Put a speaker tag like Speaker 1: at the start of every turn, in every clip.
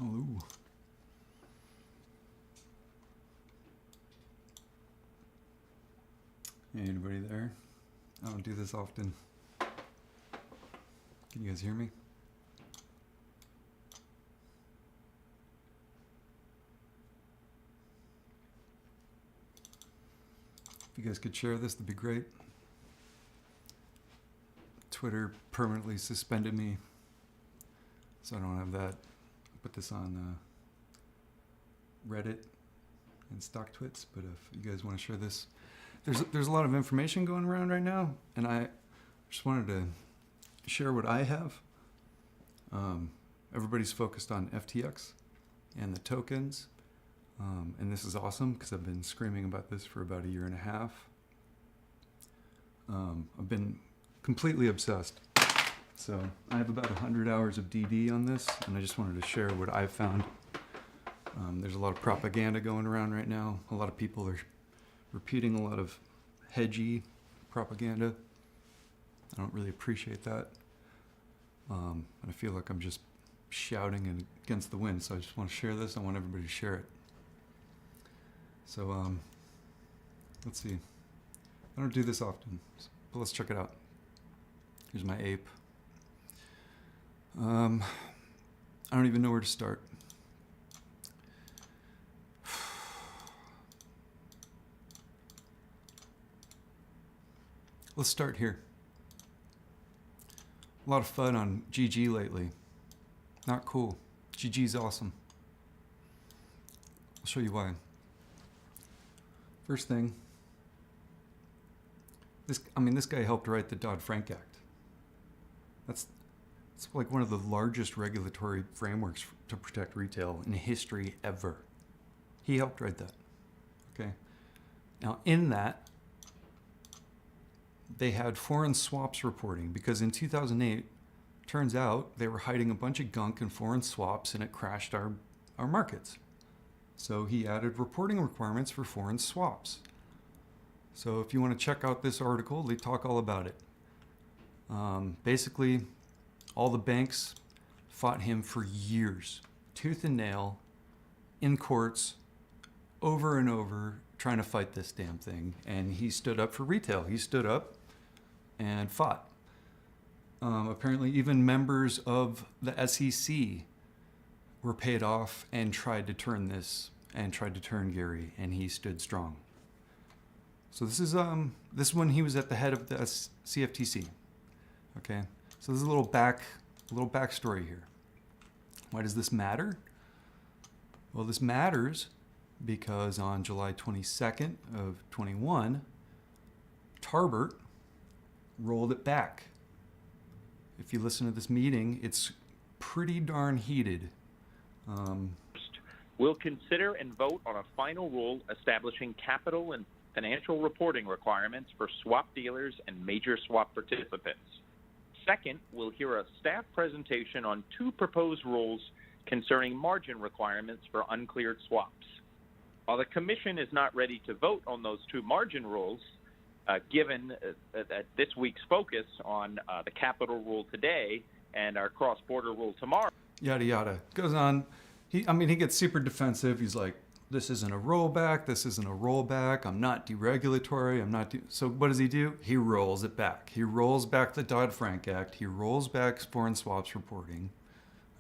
Speaker 1: Hello. Hey, anybody there? I don't do this often. Can you guys hear me? If you guys could share this, that'd be great. Twitter permanently suspended me, so I don't have that. I put this on Reddit and StockTwits, but if you guys want to share this, there's a lot of information going around right now, and I just wanted to share what I have. Everybody's focused on FTX and the tokens, and this is awesome because I've been screaming about this for about a year and a half. I've been completely obsessed. So I have about 100 hours of DD on this, and I just wanted to share what I've found. There's a lot of propaganda going around right now. A lot of people are repeating a lot of hedgy propaganda. I don't really appreciate that. And I feel like I'm just shouting against the wind, so I just want to share this. I want everybody to share it. So let's see. I don't do this often, but let's check it out. Here's my ape. I don't even know where to start. Let's start here. A lot of fun on GG lately. Not cool. GG's awesome. I'll show you why. First thing, this guy helped write the Dodd-Frank Act. It's like one of the largest regulatory frameworks to protect retail in history ever. He helped write that. Okay. Now in that, they had foreign swaps reporting because in 2008, turns out they were hiding a bunch of gunk in foreign swaps and it crashed our markets. So he added reporting requirements for foreign swaps. So if you want to check out this article, they talk all about it. Basically, all the banks fought him for years, tooth and nail, in courts, over and over, trying to fight this damn thing. And he stood up for retail. He stood up and fought. Apparently, even members of the SEC were paid off and tried to turn Gary, and he stood strong. So this is when he was at the head of the CFTC. Okay, so there's a little backstory here. Why does this matter? Well, this matters because on July 22nd of 21, Tarbert rolled it back. If you listen to this meeting, it's pretty darn heated.
Speaker 2: We'll consider and vote on a final rule establishing capital and financial reporting requirements for swap dealers and major swap participants. Second, we'll hear a staff presentation on two proposed rules concerning margin requirements for uncleared swaps. While the Commission is not ready to vote on those two margin rules, given that this week's focus on the capital rule today and our cross-border rule tomorrow.
Speaker 1: Yada, yada. Goes on. He gets super defensive. He's like, this isn't a rollback. This isn't a rollback. I'm not deregulatory. So what does he do? He rolls it back. He rolls back the Dodd-Frank Act. He rolls back foreign swaps reporting.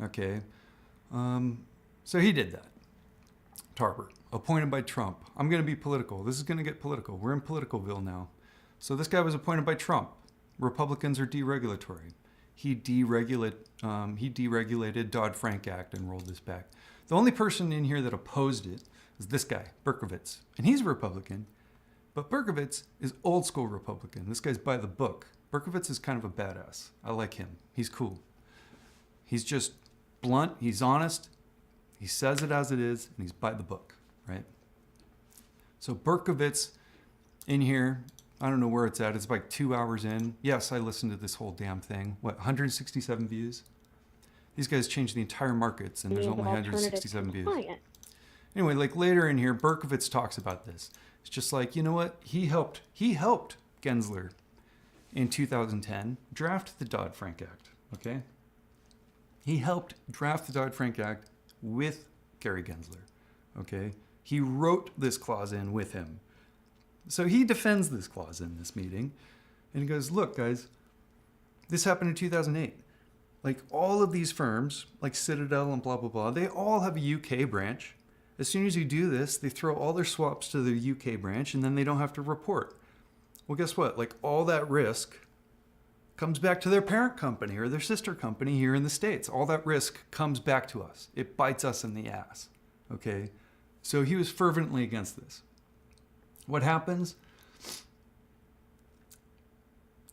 Speaker 1: Okay. So he did that. Tarbert, appointed by Trump. I'm going to be political. This is going to get political. We're in Politicalville now. So this guy was appointed by Trump. Republicans are deregulatory. He deregulated Dodd-Frank Act and rolled this back. The only person in here that opposed it is this guy, Berkovitz. And he's a Republican, but Berkovitz is old school Republican. This guy's by the book. Berkovitz is kind of a badass. I like him. He's cool. He's just blunt. He's honest. He says it as it is, and he's by the book, right? So Berkovitz in here, I don't know where it's at. It's like 2 hours in. Yes, I listened to this whole damn thing. What, 167 views? These guys changed the entire markets, and there's only 167 views. Anyway, like later in here, Berkovitz talks about this. It's just like, you know what? He helped Gensler in 2010 draft the Dodd-Frank Act, okay? He helped draft the Dodd-Frank Act with Gary Gensler. Okay? He wrote this clause in with him. So he defends this clause in this meeting. And he goes, look, guys, this happened in 2008. Like all of these firms, like Citadel and blah, blah, blah, they all have a UK branch. As soon as you do this, they throw all their swaps to the UK branch and then they don't have to report. Well, guess what? Like all that risk comes back to their parent company or their sister company here in the States. All that risk comes back to us. It bites us in the ass. Okay? So he was fervently against this. What happens?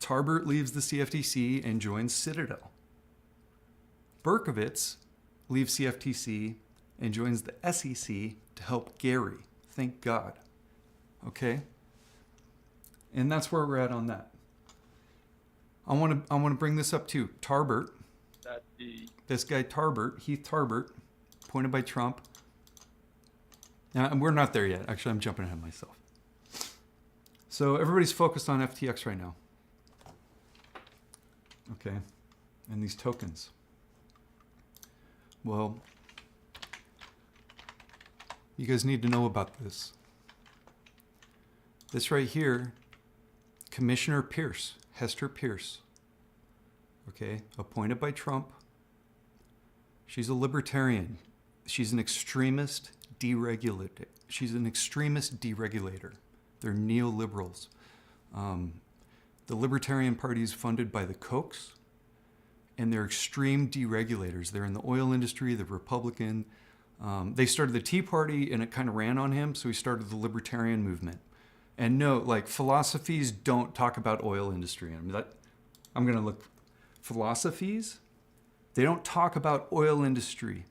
Speaker 1: Tarbert leaves the CFTC and joins Citadel. Berkowitz leaves CFTC and joins the SEC to help Gary. Thank God. Okay? And that's where we're at on that. I want to bring this up too. Tarbert, this guy Tarbert, Heath Tarbert, appointed by Trump. Now, we're not there yet. Actually, I'm jumping ahead of myself. So everybody's focused on FTX right now. Okay? And these tokens. Well, you guys need to know about this. This right here, Commissioner Pierce, Hester Pierce, okay, appointed by Trump. She's a libertarian. She's an extremist deregulator. She's an extremist deregulator. They're neoliberals. The Libertarian Party is funded by the Kochs, and they're extreme deregulators. They're in the oil industry, they're Republican. They started the Tea Party, and it kind of ran on him, so he started the Libertarian movement. And no, like philosophies don't talk about oil industry. I'm going to look. Philosophies, they don't talk about oil industry.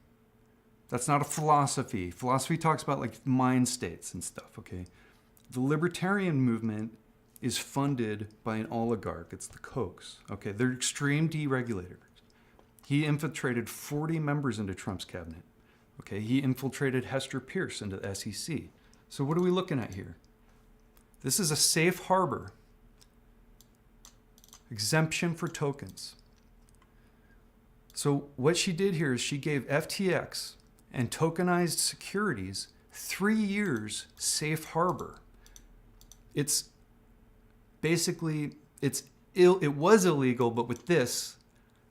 Speaker 1: That's not a philosophy. Philosophy talks about like mind states and stuff, okay? The libertarian movement is funded by an oligarch. It's the Kochs, okay? They're extreme deregulators. He infiltrated 40 members into Trump's cabinet, okay? He infiltrated Hester Pierce into the SEC. So what are we looking at here? This is a safe harbor. Exemption for tokens. So what she did here is she gave FTX and tokenized securities 3 years safe harbor. It's basically, it was illegal, but with this,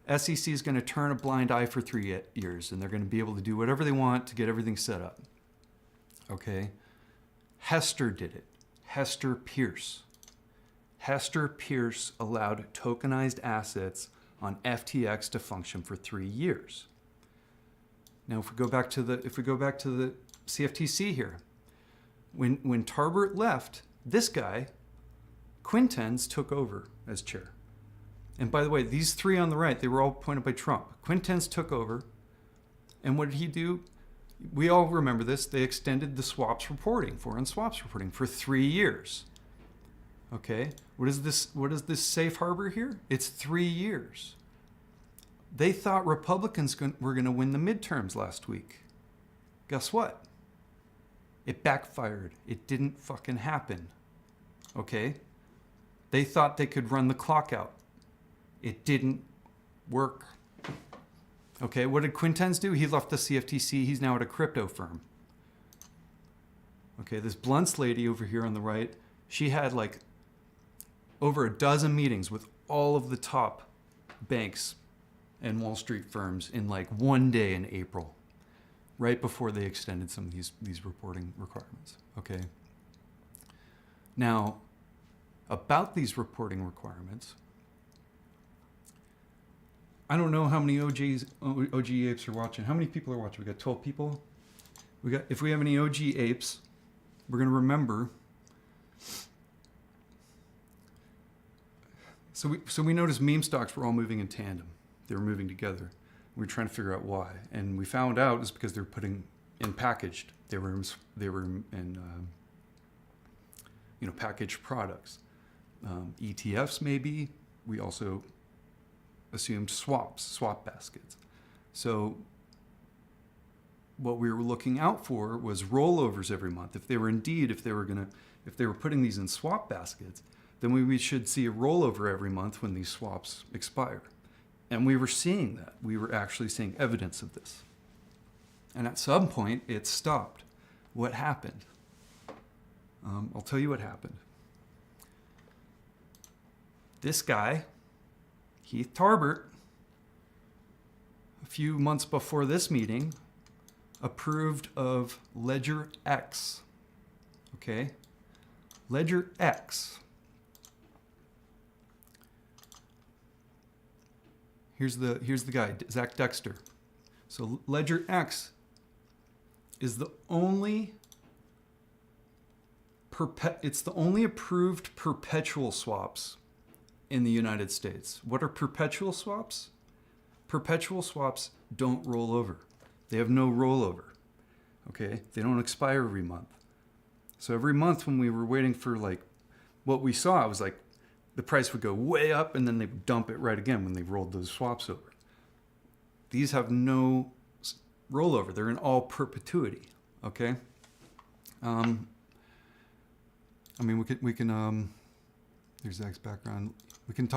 Speaker 1: SEC is going to turn a blind eye for 3 years, and they're going to be able to do whatever they want to get everything set up. Okay? Hester did it. Hester Pierce. Hester Pierce allowed tokenized assets on FTX to function for 3 years. Now, if we go back to the CFTC here, when Tarbert left, this guy, Quintens, took over as chair. And by the way, these 3 on the right, they were all appointed by Trump. Quintens took over, and what did he do? We all remember this. They extended the swaps reporting, foreign swaps reporting, for 3 years. Okay, what is this safe harbor here? It's 3 years. They thought Republicans were going to win the midterms last week. Guess what? It backfired. It didn't fucking happen. Okay? They thought they could run the clock out. It didn't work. Okay, what did Quintens do? He left the CFTC. He's now at a crypto firm. Okay, this Blunts lady over here on the right, she had like over a dozen meetings with all of the top banks and Wall Street firms in like one day in April, right before they extended some of these reporting requirements. Okay. Now, about these reporting requirements, I don't know how many OG apes are watching. How many people are watching? We got 12 people. If we have any OG apes, we're going to remember. So we noticed meme stocks were all moving in tandem. They were moving together. We were trying to figure out why, and we found out it's because they were putting in packaged. They were in packaged products, ETFs maybe. We also assumed swap baskets. So what we were looking out for was rollovers every month. If they were putting these in swap baskets, then we should see a rollover every month when these swaps expire. And we were seeing that. We were actually seeing evidence of this. And at some point, it stopped. What happened? I'll tell you what happened. This guy, Heath Tarbert, a few months before this meeting, approved of Ledger X. Okay? Ledger X. Here's the guy, Zach Dexter. So Ledger X is the only it's the only approved perpetual swaps in the United States. What are perpetual swaps? Perpetual swaps don't roll over. They have no rollover. Okay? They don't expire every month. So every month when we were waiting for like what we saw, it was like the price would go way up and then they would dump it right again when they rolled those swaps over. These have no rollover. They're in all perpetuity. Okay? I mean, we can there's Zach's background. We can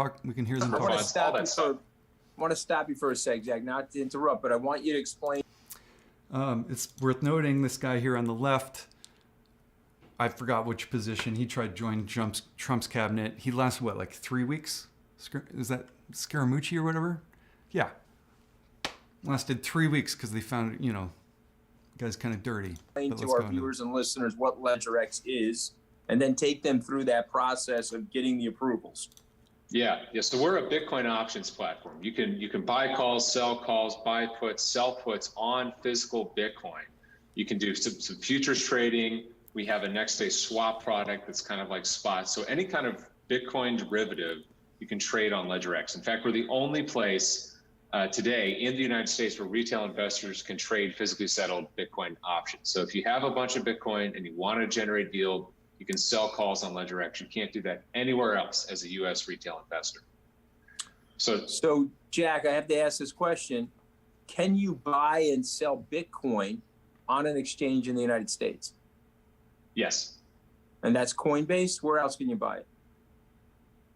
Speaker 1: hear them
Speaker 3: I
Speaker 1: talk.
Speaker 3: want to stop you for a sec, Zach, not to interrupt, but I want you to explain.
Speaker 1: It's worth noting this guy here on the left, I forgot which position. He tried to join Trump's cabinet. He lasted, what, like 3 weeks? Is that Scaramucci or whatever? Yeah. Lasted 3 weeks because they found, the guy's kind of dirty.
Speaker 3: Explain to our viewers and listeners what Ledger X is, and then take them through that process of getting the approvals.
Speaker 4: Yeah. So we're a Bitcoin options platform. You can buy calls, sell calls, buy puts, sell puts on physical Bitcoin. You can do some futures trading. We have a next day swap product that's kind of like spot. So any kind of Bitcoin derivative, you can trade on Ledger X. In fact, we're the only place today in the United States where retail investors can trade physically settled Bitcoin options. So if you have a bunch of Bitcoin and you want to generate yield, you can sell calls on Ledger X. You can't do that anywhere else as a U.S. retail investor.
Speaker 3: So Jack, I have to ask this question. Can you buy and sell Bitcoin on an exchange in the United States?
Speaker 4: Yes.
Speaker 3: And that's Coinbase? Where else can you buy it?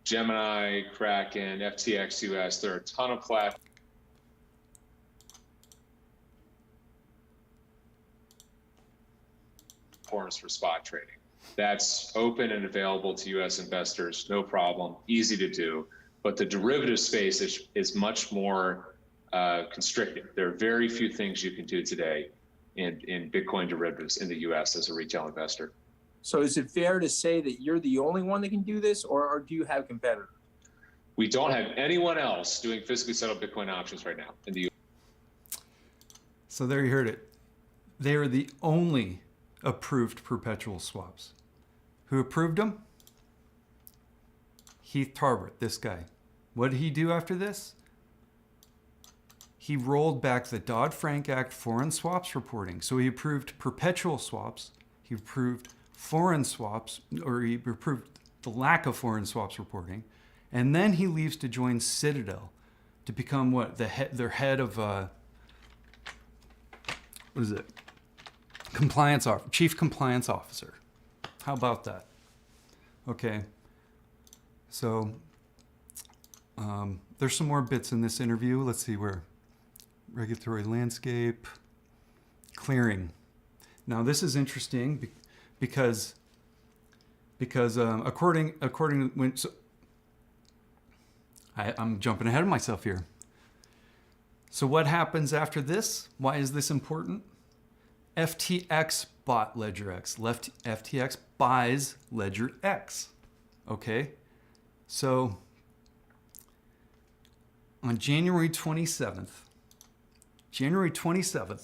Speaker 4: Gemini, Kraken, FTX US, there are a ton of platforms for spot trading. That's open and available to U.S. investors, no problem, easy to do. But the derivative space is much more constricted. There are very few things you can do today in Bitcoin derivatives in the U.S. as a retail investor.
Speaker 3: So is it fair to say that you're the only one that can do this, or do you have competitors?
Speaker 4: We don't have anyone else doing physically settled Bitcoin options right now in the U.S.
Speaker 1: So there you heard it. They are the only approved perpetual swaps. Who approved them? Heath Tarbert, this guy. What did he do after this? He rolled back the Dodd-Frank Act foreign swaps reporting. So he approved perpetual swaps. He approved foreign swaps, or he approved the lack of foreign swaps reporting. And then he leaves to join Citadel to become what? Their head of, what is it? Chief Compliance Officer. How about that? Okay. So there's some more bits in this interview. Let's see where. Regulatory landscape, clearing. Now this is interesting because according to when I'm jumping ahead of myself here. So what happens after this? Why is this important? FTX bought Ledger X. FTX buys Ledger X. Okay? So on January 27th,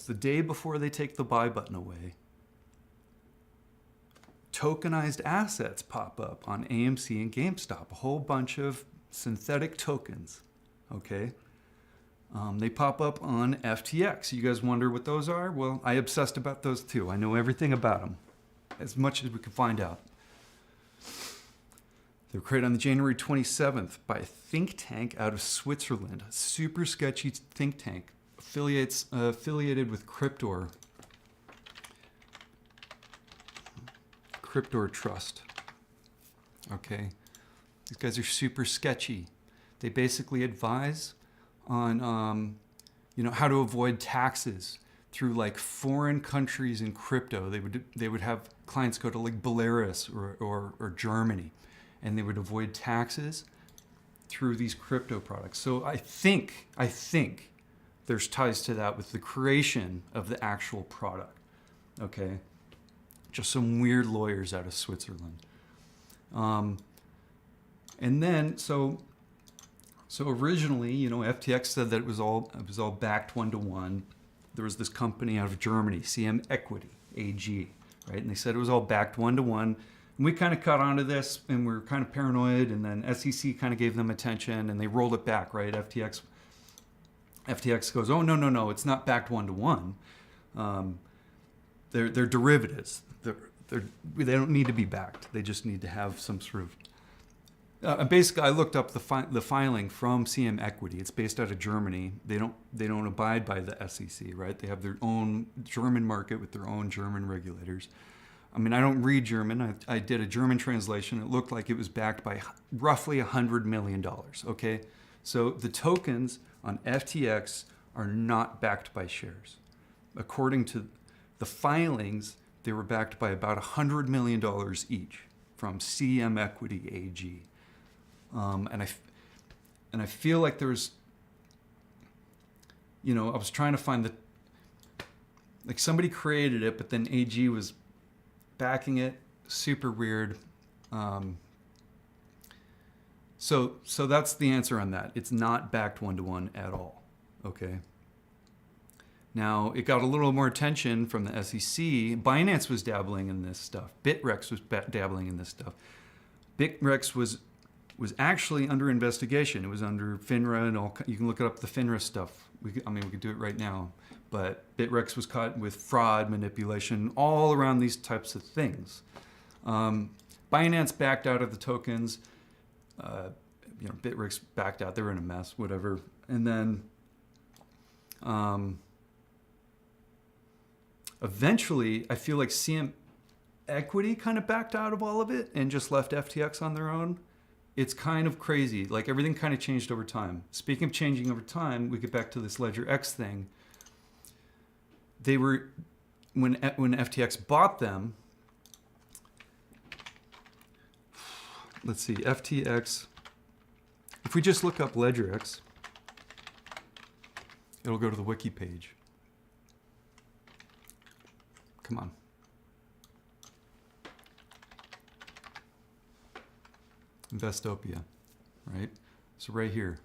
Speaker 1: the day before they take the buy button away, tokenized assets pop up on AMC and GameStop, a whole bunch of synthetic tokens. Okay? They pop up on FTX. You guys wonder what those are? Well, I obsessed about those too. I know everything about them, as much as we can find out. They were created on the January 27th by a think tank out of Switzerland, a super sketchy think tank affiliated with Cryptor Trust. Okay, these guys are super sketchy. They basically advise on how to avoid taxes. through like foreign countries in crypto. They would have clients go to like Belarus or Germany, and they would avoid taxes through these crypto products. So I think there's ties to that with the creation of the actual product. Okay, just some weird lawyers out of Switzerland. And then so originally, you know, FTX said that it was all backed 1-to-1. There was this company out of Germany, CM Equity AG, right? And they said it was all backed 1-to-1. And we kind of caught onto this, and we were kind of paranoid. And then SEC kind of gave them attention, and they rolled it back, right? FTX goes, oh no, it's not backed 1-to-1. They're derivatives. They don't need to be backed. They just need to have some sort of. Basically, I looked up the filing from CM Equity. It's based out of Germany. They don't abide by the SEC, right? They have their own German market with their own German regulators. I mean, I don't read German. I did a German translation. It looked like it was backed by roughly $100 million. Okay, so the tokens on FTX are not backed by shares. According to the filings, they were backed by about $100 million each from CM Equity AG. And I feel like there's, you know, I was trying to find like somebody created it, but then AG was backing it. Super weird. So that's the answer on that. It's not backed 1-to-1 at all. Okay. Now, it got a little more attention from the SEC. Binance was dabbling in this stuff. Bitrex was dabbling in this stuff. Bitrex was actually under investigation. It was under FINRA and all. You can look up the FINRA stuff. We could do it right now. But Bitrex was caught with fraud, manipulation, all around these types of things. Binance backed out of the tokens. Bitrex backed out. They were in a mess, whatever. And then eventually, I feel like CM Equity kind of backed out of all of it and just left FTX on their own. It's kind of crazy. Like, everything kind of changed over time. Speaking of changing over time, we get back to this Ledger X thing. They were, when FTX bought them, let's see, FTX, if we just look up Ledger X, it'll go to the wiki page. Come on. Investopia, right? So right here,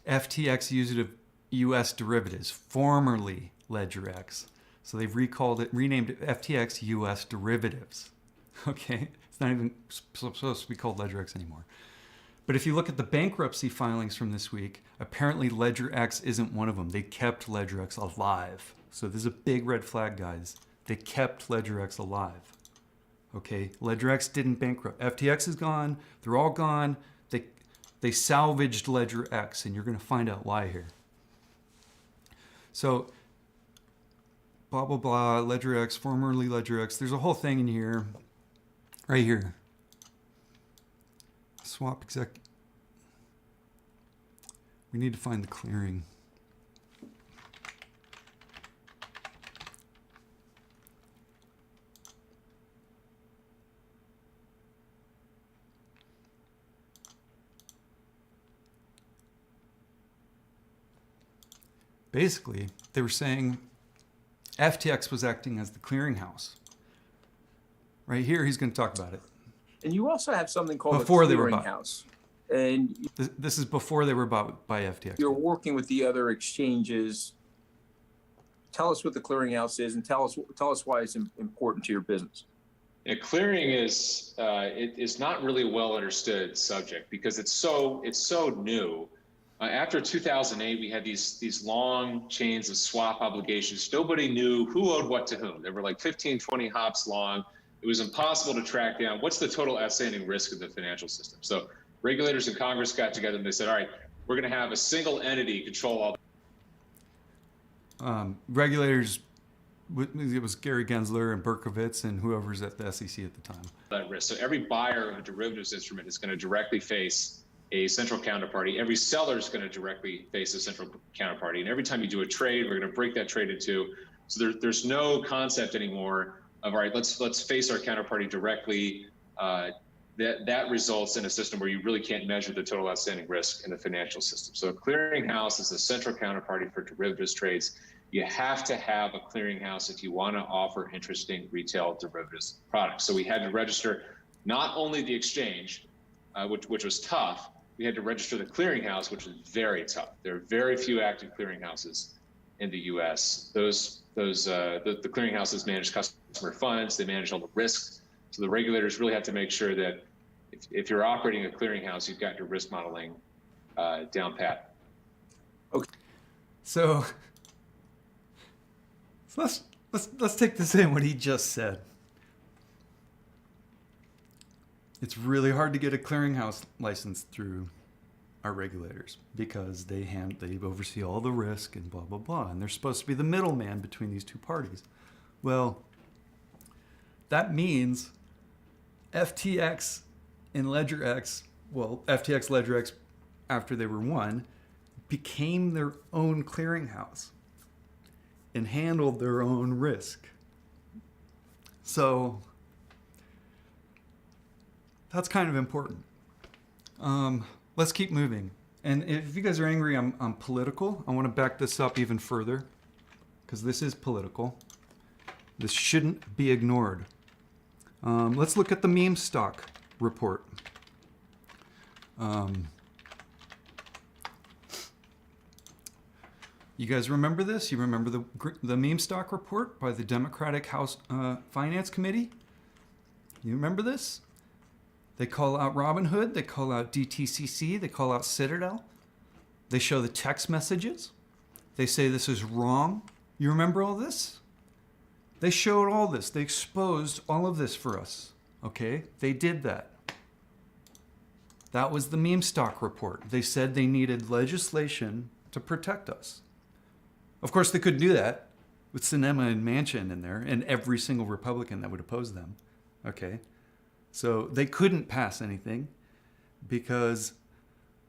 Speaker 1: FTX used of U.S. derivatives, formerly Ledger X. So they've renamed it FTX U.S. derivatives. Okay, it's not even supposed to be called Ledger X anymore. But if you look at the bankruptcy filings from this week, apparently Ledger X isn't one of them. They kept Ledger X alive. So this is a big red flag, guys. They kept Ledger X alive. Okay, Ledger X didn't bankrupt. FTX is gone. They're all gone. They salvaged Ledger X, and you're going to find out why here. So, blah, blah, blah, Ledger X, formerly Ledger X. There's a whole thing in here, right here. Swap exec. We need to find the clearing. Basically, they were saying FTX was acting as the clearinghouse. Right here, he's going to talk about it.
Speaker 3: And you also have something called
Speaker 1: Before
Speaker 3: a
Speaker 1: they were
Speaker 3: clearinghouse. And
Speaker 1: this is before they were bought by FTX.
Speaker 3: you're working with the other exchanges. Tell us what the clearinghouse is, and tell us why it's important to your business.
Speaker 4: Yeah, clearing is not really a well understood subject because it's so new. After 2008, we had these long chains of swap obligations. Nobody knew who owed what to whom. They were like 15, 20 hops long. It was impossible to track down what's the total outstanding risk of the financial system. So regulators in Congress got together and they said, all right, we're going to have a single entity control all.
Speaker 1: Regulators, it was Gary Gensler and Berkowitz and whoever's at the SEC at the time.
Speaker 4: That risk. So every buyer of a derivatives instrument is going to directly face a central counterparty. Every seller is going to directly face a central counterparty. And every time you do a trade, we're going to break that trade into. So there's no concept anymore of, all right, let's face our counterparty directly. That results in a system where you really can't measure the total outstanding risk in the financial system. So a clearinghouse is a central counterparty for derivatives trades. You have to have a clearinghouse if you want to offer interesting retail derivatives products. So we had to register not only the exchange, which was tough, we had to register the clearinghouse, which was very tough. There are very few active clearinghouses in the U.S. The clearinghouses manage customer funds, they manage all the risks. So the regulators really have to make sure that if you're operating a clearinghouse, you've got your risk modeling down pat.
Speaker 1: Okay. So let's take this in, what he just said. It's really hard to get a clearinghouse license through our regulators because they oversee all the risk and blah, blah, blah. And they're supposed to be the middleman between these two parties. Well, that means FTX and LedgerX, FTX, LedgerX, after they were won, became their own clearinghouse and handled their own risk. So that's kind of important. Let's keep moving. And if you guys are angry, I'm political. I want to back this up even further because this is political. This shouldn't be ignored. Let's look at the meme stock report. You guys remember this? You remember the meme stock report by the Democratic House Finance Committee? You remember this? They call out Robinhood, they call out DTCC, they call out Citadel. They show the text messages. They say this is wrong. You remember all this? They showed all this. They exposed all of this for us. Okay? They did that. That was the meme stock report. They said they needed legislation to protect us. Of course, they couldn't do that with Sinema and Manchin in there and every single Republican that would oppose them. Okay? So they couldn't pass anything because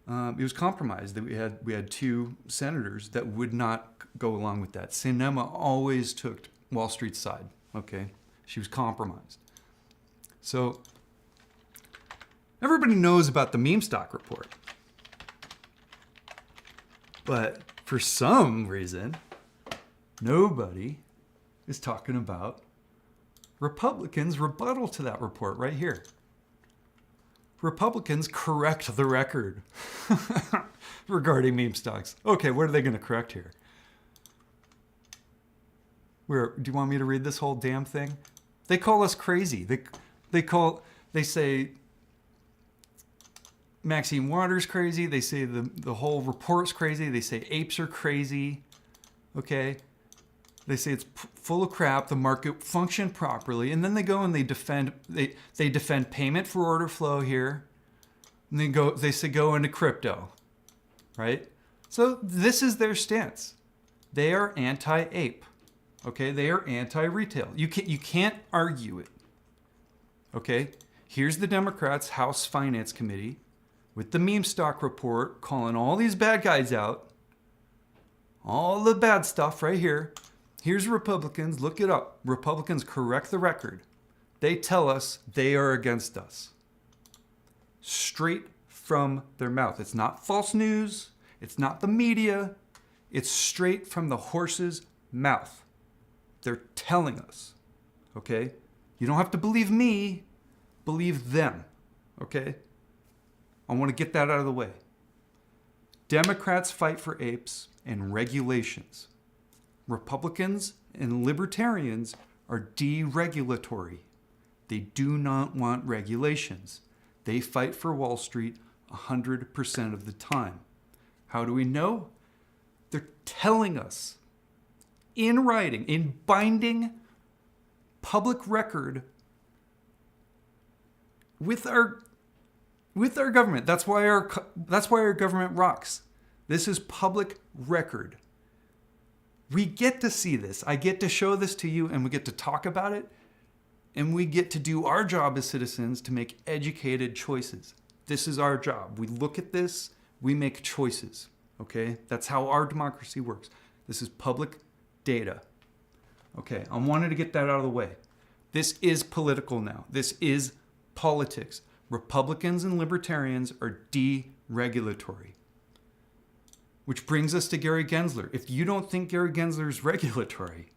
Speaker 1: it was compromised. We had two senators that would not go along with that. Sinema always took Wall Street's side. Okay? She was compromised. So everybody knows about the meme stock report. But for some reason, nobody is talking about Republicans' rebuttal to that report right here. Republicans correct the record regarding meme stocks. Okay, what are they going to correct here? Do you want me to read this whole damn thing? They call us crazy. They say Maxine Waters crazy. They say the whole report's crazy. They say apes are crazy. Okay? They say it's full of crap. The market functioned properly, and then they go and they defend payment for order flow here. And they say go into crypto, right? So this is their stance. They are anti-ape. Okay, they are anti-retail. You can't argue it. Okay, here's the Democrats' House Finance Committee with the meme stock report calling all these bad guys out. All the bad stuff right here. Here's Republicans, look it up. Republicans correct the record. They tell us they are against us. Straight from their mouth. It's not false news. It's not the media. It's straight from the horse's mouth. They're telling us, okay? You don't have to believe me. Believe them, okay? I want to get that out of the way. Democrats fight for apes and regulations. Republicans and libertarians are deregulatory. They do not want regulations. They fight for Wall Street 100% of the time. How do we know? They're telling us in writing, in binding public record with our government. That's why our government rocks. This is public record. We get to see this. I get to show this to you, and we get to talk about it, and we get to do our job as citizens to make educated choices. This is our job. We look at this, we make choices, okay? That's how our democracy works. This is public data. Okay, I wanted to get that out of the way. This is political now. This is politics. Republicans and libertarians are deregulatory. Which brings us to Gary Gensler. If you don't think Gary Gensler is regulatory,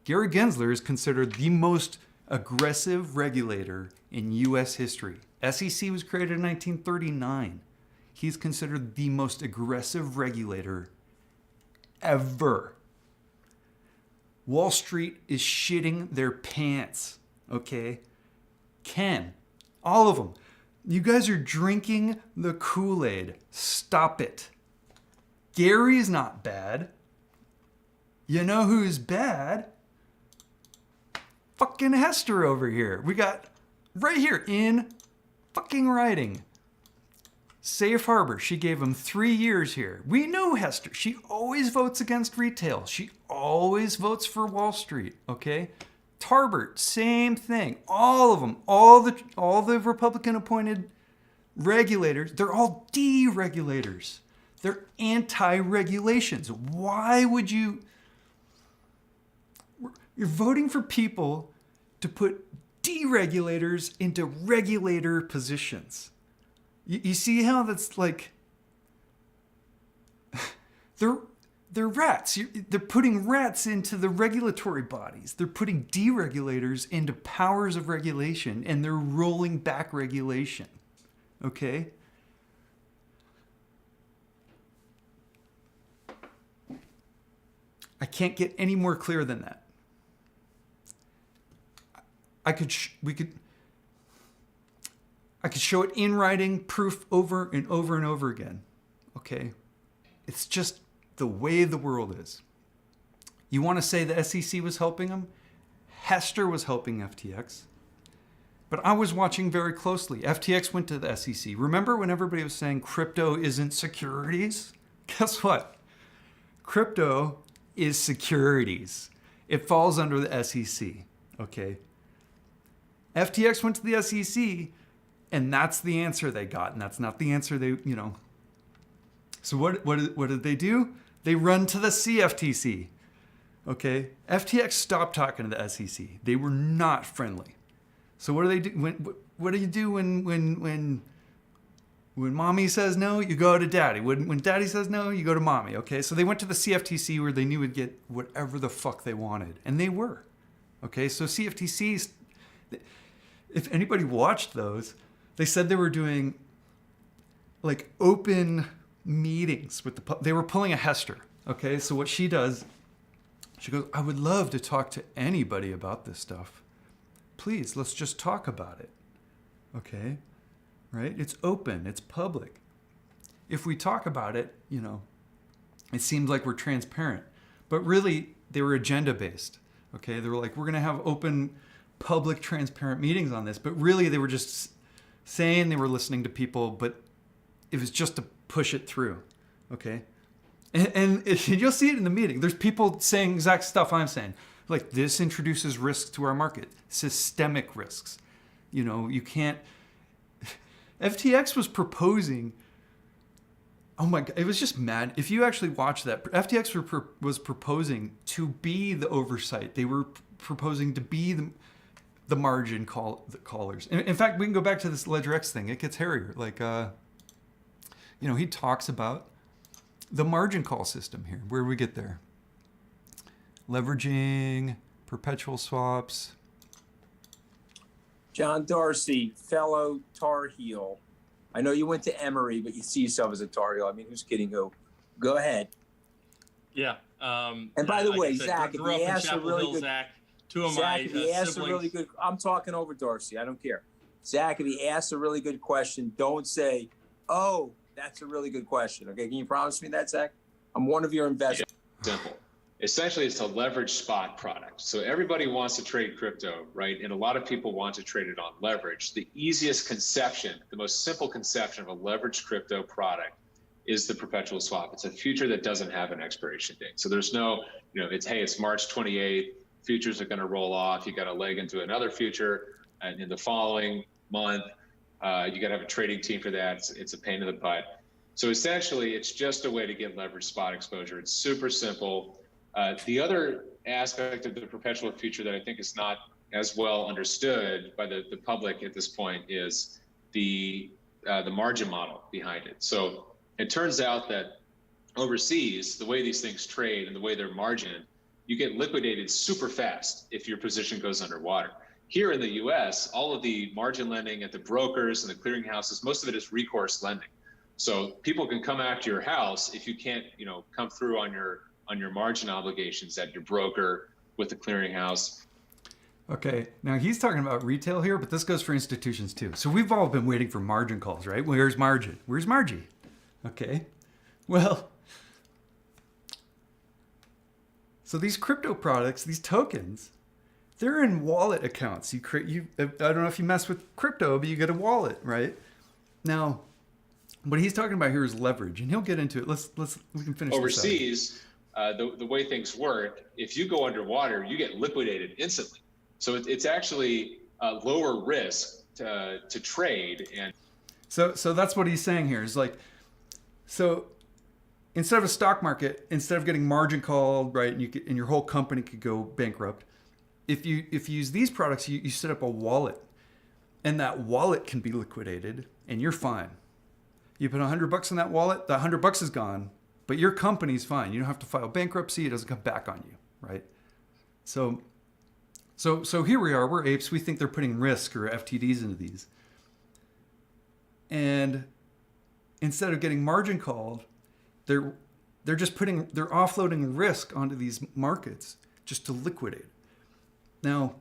Speaker 1: Gary Gensler is considered the most aggressive regulator in U.S. history. SEC was created in 1939. He's considered the most aggressive regulator ever. Wall Street is shitting their pants, okay? Ken, all of them. You guys are drinking the Kool-Aid. Stop it. Gary's not bad. You know who's bad? Fucking Hester over here. We got right here in fucking writing. Safe harbor. She gave him 3 years here. We know Hester. She always votes against retail. She always votes for Wall Street. Okay. Tarbert, same thing. All of them, all the Republican appointed regulators, they're all deregulators. They're anti-regulations. Why would you? You're voting for people to put deregulators into regulator positions. You see how that's like, they're rats. They're putting rats into the regulatory bodies. They're putting deregulators into powers of regulation, and they're rolling back regulation. Okay? I can't get any more clear than that. I could show it in writing, proof over and over and over again. Okay? It's just the way the world is. You want to say the SEC was helping them? Hester was helping FTX. But I was watching very closely. FTX went to the SEC. Remember when everybody was saying crypto isn't securities? Guess what? Crypto is securities. It falls under the SEC. Okay? FTX went to the SEC, and that's the answer they got, and that's not the answer they, So what did they do? They run to the CFTC. Okay? FTX stopped talking to the SEC. They were not friendly. So what do they do? What do you do when mommy says no? You go to daddy. When daddy says no, you go to mommy. Okay? So they went to the CFTC where they knew would get whatever the fuck they wanted, and they were. Okay? So CFTC's, if anybody watched those, they said they were doing like open meetings with they were pulling a Hester. Okay, so what she does, she goes, I would love to talk to anybody about this stuff. Please, let's just talk about it. Okay, right? It's open, it's public. If we talk about it, it seems like we're transparent. But really, they were agenda-based. Okay, they were like, we're gonna have open, public, transparent meetings on this. But really, they were just saying they were listening to people, but it was just to push it through. Okay, and you'll see it in the meeting. There's people saying exact stuff I'm saying. Like, this introduces risks to our market, systemic risks. You can't. FTX was proposing. Oh my God, it was just mad. If you actually watch that, FTX was proposing to be the oversight. They were proposing to be the margin callers. In fact, we can go back to this Ledger X thing. It gets hairier. Like, he talks about the margin call system here. Where do we get there? Leveraging, perpetual swaps.
Speaker 3: John Darcy, fellow Tar Heel. I know you went to Emory, but you see yourself as a Tar Heel. I mean, who's kidding who? Go ahead.
Speaker 5: Yeah.
Speaker 3: And by the
Speaker 5: like
Speaker 3: way,
Speaker 5: I said,
Speaker 3: Zach, if
Speaker 5: grew up
Speaker 3: he
Speaker 5: in
Speaker 3: asks a
Speaker 5: Chapel
Speaker 3: really
Speaker 5: Hill,
Speaker 3: good,
Speaker 5: Zach. Two of
Speaker 3: Zach,
Speaker 5: my
Speaker 3: if he asks a
Speaker 5: siblings.
Speaker 3: really good, I'm talking over Darcy. I don't care. Zach, if he asks a really good question, don't say, "Oh, that's a really good question." Okay, can you promise me that, Zach? I'm one of your investors.
Speaker 4: Simple. Essentially, it's a leverage spot product. So everybody wants to trade crypto, right? And a lot of people want to trade it on leverage. The easiest conception, the most simple conception of a leveraged crypto product is the perpetual swap. It's a future that doesn't have an expiration date. So there's no, it's March 28th, futures are going to roll off. You got a leg into another future, and in the following month, You got to have a trading team for that. It's a pain in the butt. So essentially, it's just a way to get leveraged spot exposure. It's super simple. The other aspect of the perpetual future that I think is not as well understood by the public at this point is the margin model behind it. So it turns out that overseas, the way these things trade and the way they're margined, you get liquidated super fast if your position goes underwater. Here in the US, all of the margin lending at the brokers and the clearinghouses, most of it is recourse lending. So people can come after your house if you can't, come through on your margin obligations at your broker with the clearinghouse.
Speaker 1: Okay, now he's talking about retail here, but this goes for institutions too. So we've all been waiting for margin calls, right? Where's margin? Where's margin? Okay, well, so these crypto products, these tokens, they're in wallet accounts. I don't know if you mess with crypto, but you get a wallet, right? Now, what he's talking about here is leverage, and he'll get into it. We can finish
Speaker 4: overseas. The way things work, if you go underwater, you get liquidated instantly. So it's actually a lower risk to trade. And
Speaker 1: so that's what he's saying here is like, so instead of a stock market, instead of getting margin called, right, and your whole company could go bankrupt, if you use these products, you set up a wallet, and that wallet can be liquidated, and you're fine. You put $100 in that wallet, the $100 is gone, but your company's fine. You don't have to file bankruptcy. It doesn't come back on you, right? So here we are. We're apes. We think they're putting risk or FTDs into these, and instead of getting margin called, they're offloading risk onto these markets just to liquidate. Now,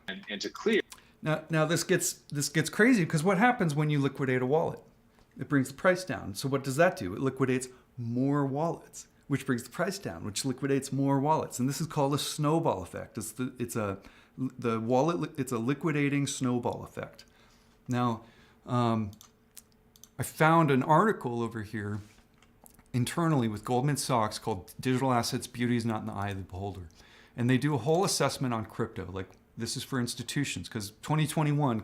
Speaker 4: and to clear.
Speaker 1: Now this gets crazy because what happens when you liquidate a wallet? It brings the price down. So what does that do? It liquidates more wallets, which brings the price down, which liquidates more wallets. And this is called a snowball effect. It's a liquidating snowball effect. Now, I found an article over here internally with Goldman Sachs called "Digital Assets: Beauty is Not in the Eye of the Beholder," and they do a whole assessment on crypto. Like, this is for institutions because 2021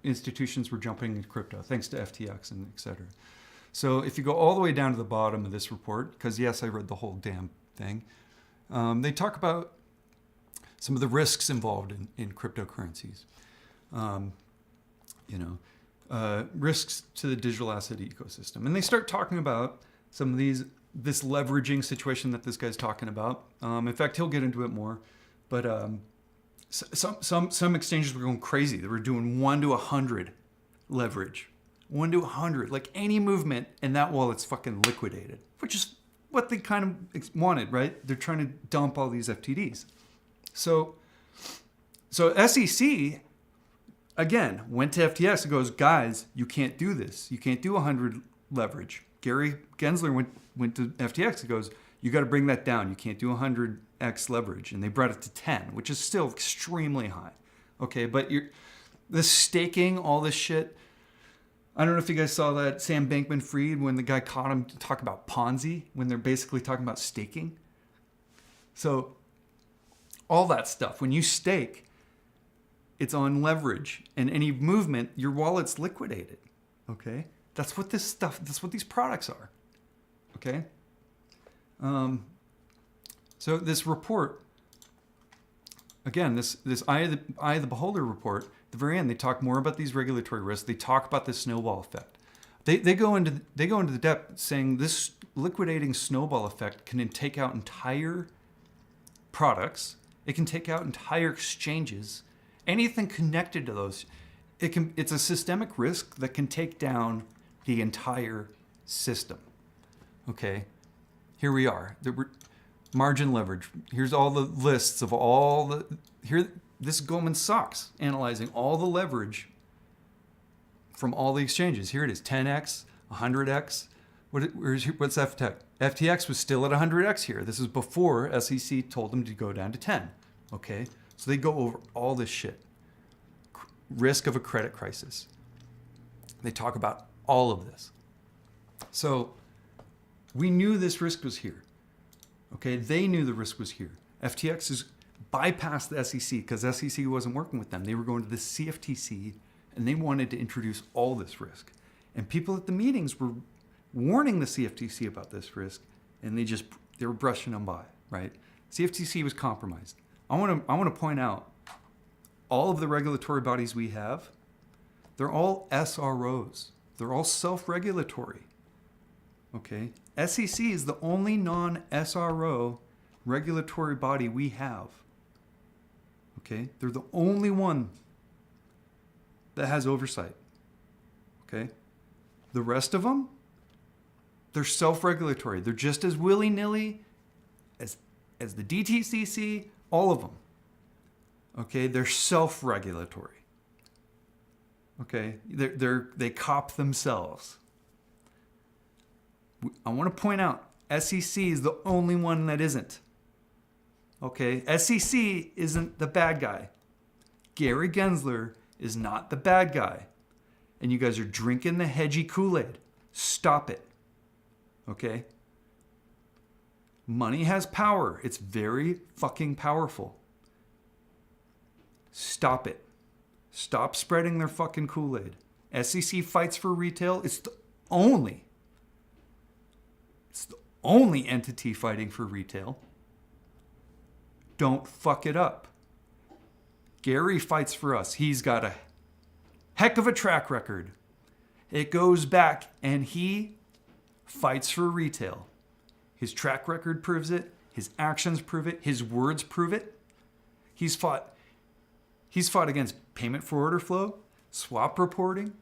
Speaker 1: institutions were jumping into crypto thanks to FTX and et cetera. So if you go all the way down to the bottom of this report, because yes, I read the whole damn thing, they talk about some of the risks involved in cryptocurrencies. Risks to the digital asset ecosystem. And they start talking about some of this leveraging situation that this guy's talking about. In fact, he'll get into it more, but some exchanges were going crazy. They were doing 1 to 100 leverage, 1 to 100, like any movement, and that wallet's fucking liquidated, which is what they kind of wanted, right? They're trying to dump all these FTDs. So SEC, again, went to FTX and goes, guys, you can't do this. You can't do 100 leverage. Gary Gensler went to FTX and goes, you got to bring that down. You can't do 100x leverage. And they brought it to 10, which is still extremely high. Okay, but the staking, all this shit. I don't know if you guys saw that Sam Bankman-Fried when the guy caught him to talk about Ponzi, when they're basically talking about staking. So all that stuff, when you stake, it's on leverage, and any movement, your wallet's liquidated. Okay, that's what these products are. Okay. So this report, again, this eye of the beholder report, at the very end, they talk more about these regulatory risks. They talk about the snowball effect. They go into the depth saying this liquidating snowball effect can take out entire products. It can take out entire exchanges. Anything connected to those, it's a systemic risk that can take down the entire system. Okay, here we are. The margin leverage. Here's all the lists of this is Goldman Sachs analyzing all the leverage from all the exchanges. Here it is, 10x, 100x. What's FTX? FTX was still at 100x here. This is before SEC told them to go down to 10. Okay, so they go over all this shit. Risk of a credit crisis. They talk about all of this. So we knew this risk was here. Okay, they knew the risk was here. FTX is bypassed the SEC because SEC wasn't working with them. They were going to the CFTC, and they wanted to introduce all this risk. And people at the meetings were warning the CFTC about this risk, and they were brushing them by, right? CFTC was compromised. I want to point out all of the regulatory bodies we have, they're all SROs. They're all self-regulatory. Okay? SEC is the only non-SRO regulatory body we have. Okay? They're the only one that has oversight. Okay? The rest of them, they're self-regulatory. They're just as willy-nilly as the DTCC, all of them. Okay? They're self-regulatory. Okay? They cop themselves. I want to point out, SEC is the only one that isn't. Okay? SEC isn't the bad guy. Gary Gensler is not the bad guy. And you guys are drinking the hedgy Kool-Aid. Stop it. Okay? Money has power. It's very fucking powerful. Stop it. Stop spreading their fucking Kool-Aid. SEC fights for retail. It's the only entity fighting for retail. Don't fuck it up. Gary fights for us. He's got a heck of a track record. It goes back, and he fights for retail. His track record proves it. His actions prove it. His words prove it. He's fought against payment for order flow, swap reporting,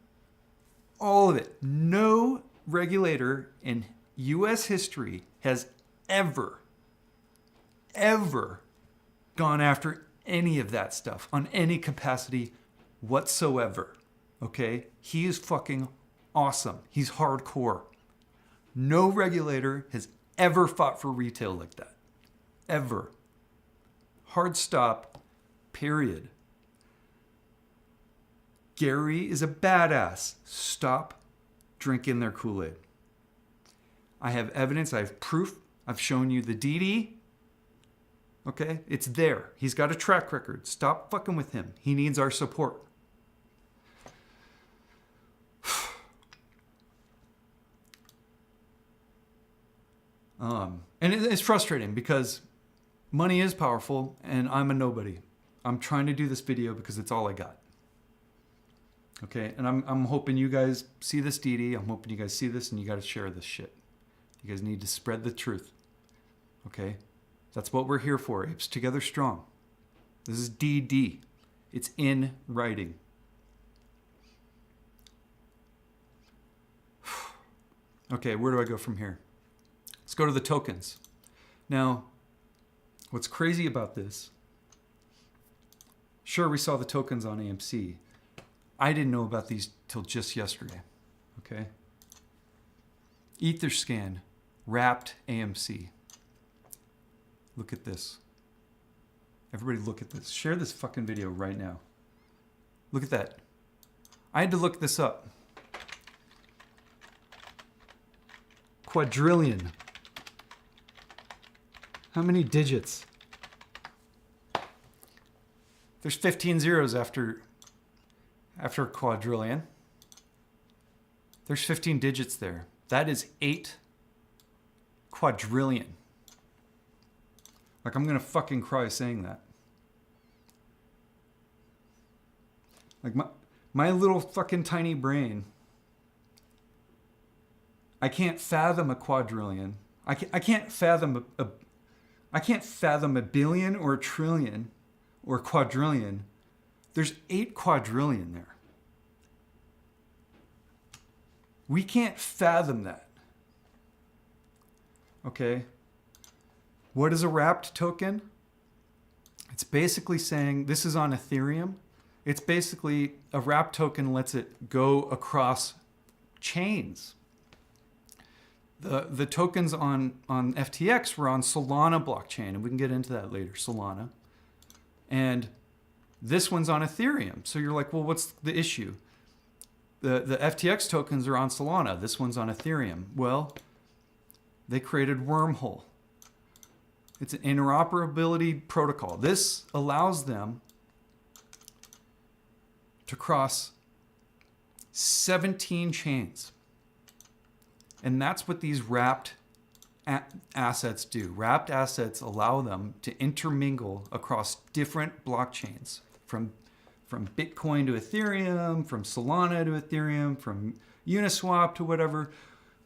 Speaker 1: all of it. No regulator in U.S. history has ever gone after any of that stuff on any capacity whatsoever. Okay? He is fucking awesome. He's hardcore. No regulator has ever fought for retail like that. Ever. Hard stop. Period. Gary is a badass. Stop drinking their Kool-Aid. I have evidence. I have proof. I've shown you the DD. Okay? It's there. He's got a track record. Stop fucking with him. He needs our support. And it's frustrating because money is powerful and I'm a nobody. I'm trying to do this video because it's all I got. Okay? And I'm hoping you guys see this DD. I'm hoping you guys see this and you got to share this shit. You guys need to spread the truth. Okay? That's what we're here for. Apes Together Strong. This is DD. It's in writing. Okay, where do I go from here? Let's go to the tokens. Now, what's crazy about this, sure, we saw the tokens on AMC. I didn't know about these till just yesterday. Okay? Etherscan, wrapped AMC. Look at this. Everybody look at this. Share this fucking video right now. Look at that. I had to look this up. Quadrillion. How many digits? There's 15 zeros after quadrillion. There's 15 digits there. That is 8 quadrillion. Like, I'm gonna fucking cry saying that. Like, my little fucking tiny brain, I can't fathom a quadrillion. I can't fathom a billion or a trillion or a quadrillion. There's 8 quadrillion there. We can't fathom that. Okay? What is a wrapped token? It's basically saying, this is on Ethereum. It's basically a wrapped token lets it go across chains. The tokens on FTX were on Solana blockchain, and we can get into that later, Solana. And this one's on Ethereum. So you're like, well, what's the issue? The FTX tokens are on Solana. This one's on Ethereum. Well, they created Wormhole. It's an interoperability protocol. This allows them to cross 17 chains. And that's what these wrapped assets do. Wrapped assets allow them to intermingle across different blockchains, from Bitcoin to Ethereum, from Solana to Ethereum, from Uniswap to whatever.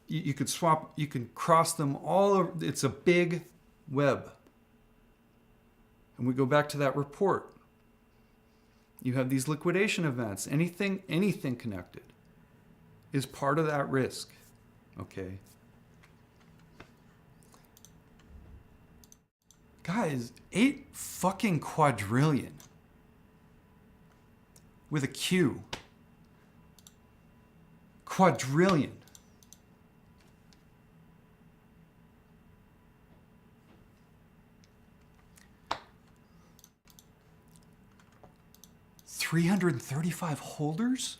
Speaker 1: You could swap, you can cross them all over. It's a big web. And we go back to that report. You have these liquidation events. Anything connected is part of that risk. Okay. Guys, 8 fucking quadrillion. With a Q. Quadrillion. $335 holders?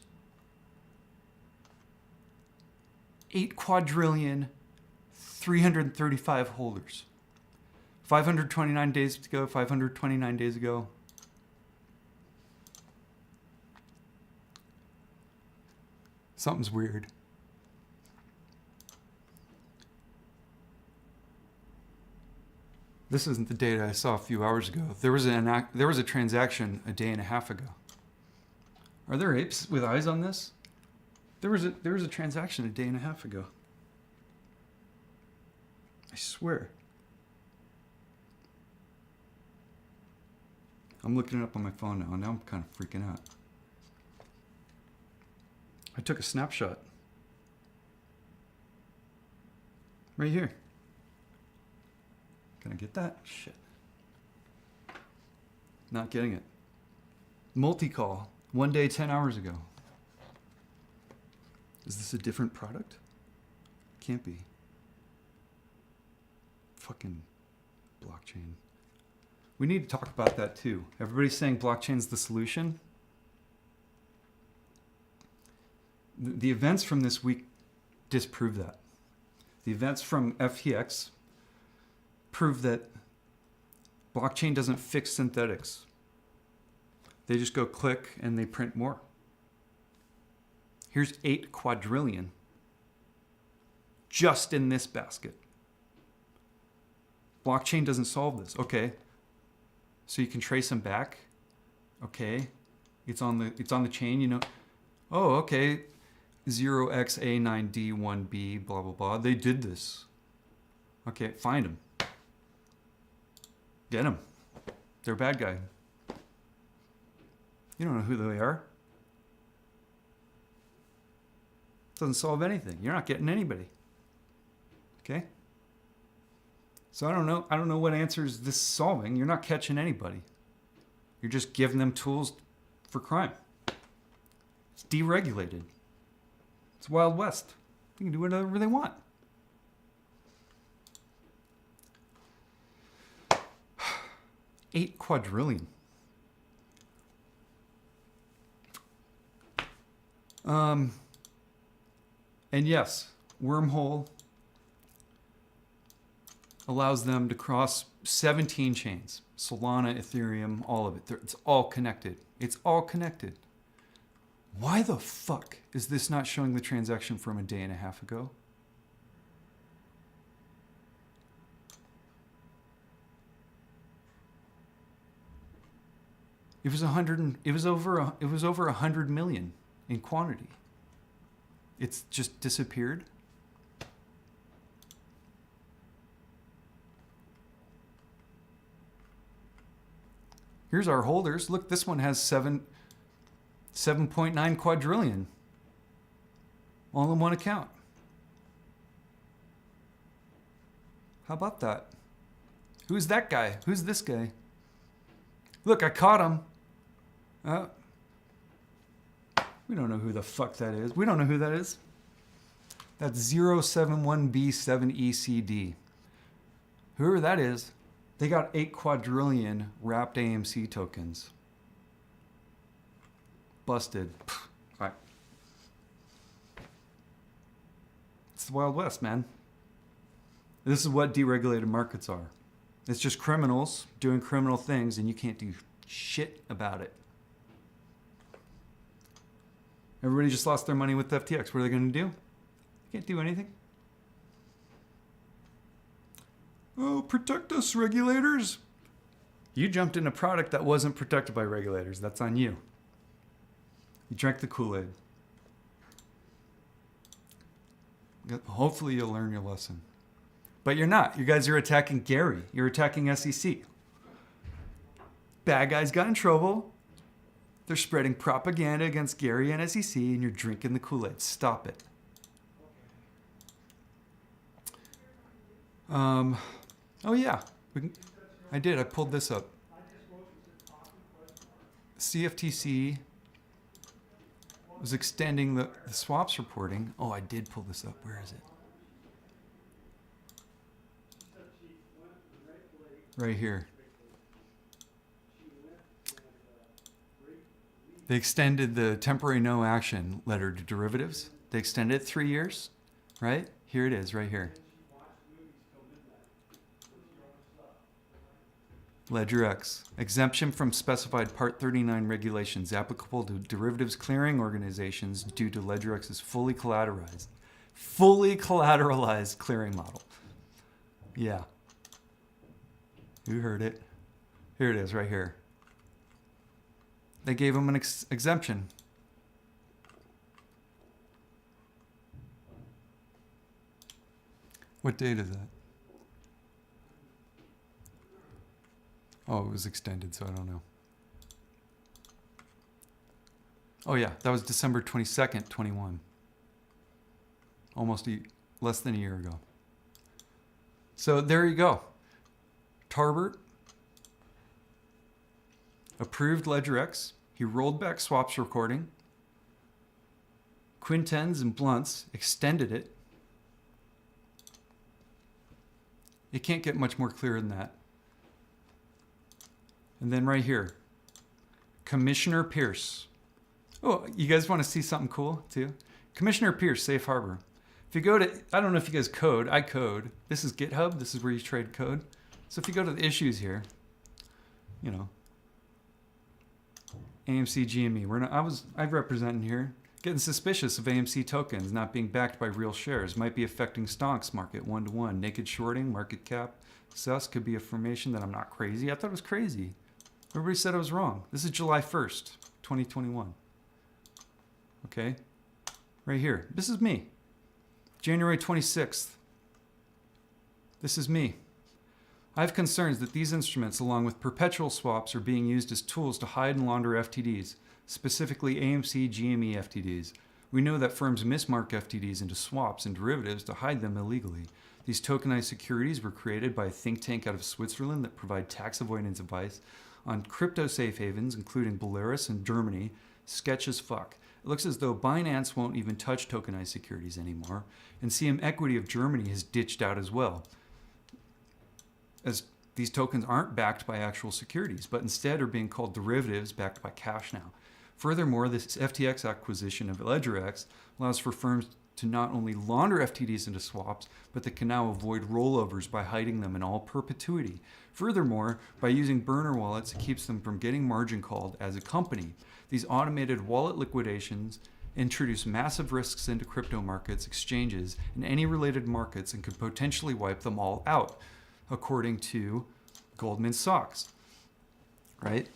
Speaker 1: 8 quadrillion, 335 holders. 529 days to go, 529 days ago. Something's weird. This isn't the data I saw a few hours ago. There was a transaction a day and a half ago. Are there apes with eyes on this? There was a transaction a day and a half ago. I swear. I'm looking it up on my phone now. Now I'm kind of freaking out. I took a snapshot. Right here. Can I get that? Shit. Not getting it. Multi-call. 1 day, 10 hours ago. Is this a different product? Can't be. Fucking blockchain. We need to talk about that too. Everybody's saying blockchain's the solution. The events from this week disprove that. The events from FTX prove that blockchain doesn't fix synthetics. They just go click and they print more. Here's 8 quadrillion just in this basket. Blockchain doesn't solve this. Okay. So you can trace them back. Okay. It's on the chain, you know. Oh, okay. 0xA9D1B, blah, blah, blah. They did this. Okay, find them. Get them. They're a bad guy. You don't know who they are. Doesn't solve anything. You're not getting anybody. Okay? So I don't know what answers this is solving. You're not catching anybody. You're just giving them tools for crime. It's deregulated. It's Wild West. They can do whatever they want. $8 quadrillion. And yes, Wormhole allows them to cross 17 chains. Solana, Ethereum, all of it. It's all connected. It's all connected. Why the fuck is this not showing the transaction from a day and a half ago? It was over 100 million in quantity. It's just disappeared. Here's our holders. Look, this one has 7.9 quadrillion all in one account. How about that? Who's that guy? Who's this guy? Look, I caught him. We don't know who the fuck that is. We don't know who that is. That's 071B7ECD. Whoever that is, they got 8 quadrillion wrapped AMC tokens. Busted. All right. It's the Wild West, man. This is what deregulated markets are. It's just criminals doing criminal things, and you can't do shit about it. Everybody just lost their money with FTX. What are they going to do? They can't do anything. Oh, protect us, regulators. You jumped in a product that wasn't protected by regulators. That's on you. You drank the Kool-Aid. Hopefully you'll learn your lesson. But you're not. You guys are attacking Gary. You're attacking SEC. Bad guys got in trouble. They're spreading propaganda against Gary and SEC, and you're drinking the Kool-Aid. Stop it. Oh yeah, I did. I pulled this up. CFTC was extending the swaps reporting. Oh, I did pull this up. Where is it? Right here. They extended the temporary no action letter to derivatives. They extended it 3 years, right? Here it is, right here. Ledger X. Exemption from specified Part 39 regulations applicable to derivatives clearing organizations due to Ledger X's fully collateralized clearing model. Yeah. You heard it. Here it is, right here. They gave them an exemption. What date is that? Oh, it was extended, so I don't know. Oh yeah, that was December 22nd, 21. Almost less than a year ago. So there you go. Tarbert approved Ledger X. He rolled back swaps recording. Quintens and Blunts extended it. It can't get much more clear than that. And then right here, Commissioner Pierce. Oh, you guys want to see something cool too? Commissioner Pierce, Safe Harbor. If you go to, I don't know if you guys code, I code. This is GitHub. This is where you trade code. So if you go to the issues here, you know, AMC GME. I'm representing here. Getting suspicious of AMC tokens not being backed by real shares. Might be affecting stocks market 1-to-1. Naked shorting, market cap. Sus could be affirmation that I'm not crazy. I thought it was crazy. Everybody said I was wrong. This is July 1st, 2021. Okay? Right here. This is me. January 26th. This is me. I have concerns that these instruments, along with perpetual swaps, are being used as tools to hide and launder FTDs, specifically AMC GME FTDs. We know that firms mismark FTDs into swaps and derivatives to hide them illegally. These tokenized securities were created by a think tank out of Switzerland that provide tax avoidance advice on crypto safe havens, including Belarus and Germany. Sketch as fuck. It looks as though Binance won't even touch tokenized securities anymore, and CM Equity of Germany has ditched out as well, as these tokens aren't backed by actual securities, but instead are being called derivatives backed by cash now. Furthermore, this FTX acquisition of LedgerX allows for firms to not only launder FTDs into swaps, but they can now avoid rollovers by hiding them in all perpetuity. Furthermore, by using burner wallets, it keeps them from getting margin called as a company. These automated wallet liquidations introduce massive risks into crypto markets, exchanges, and any related markets, and could potentially wipe them all out, according to Goldman Sachs. Right?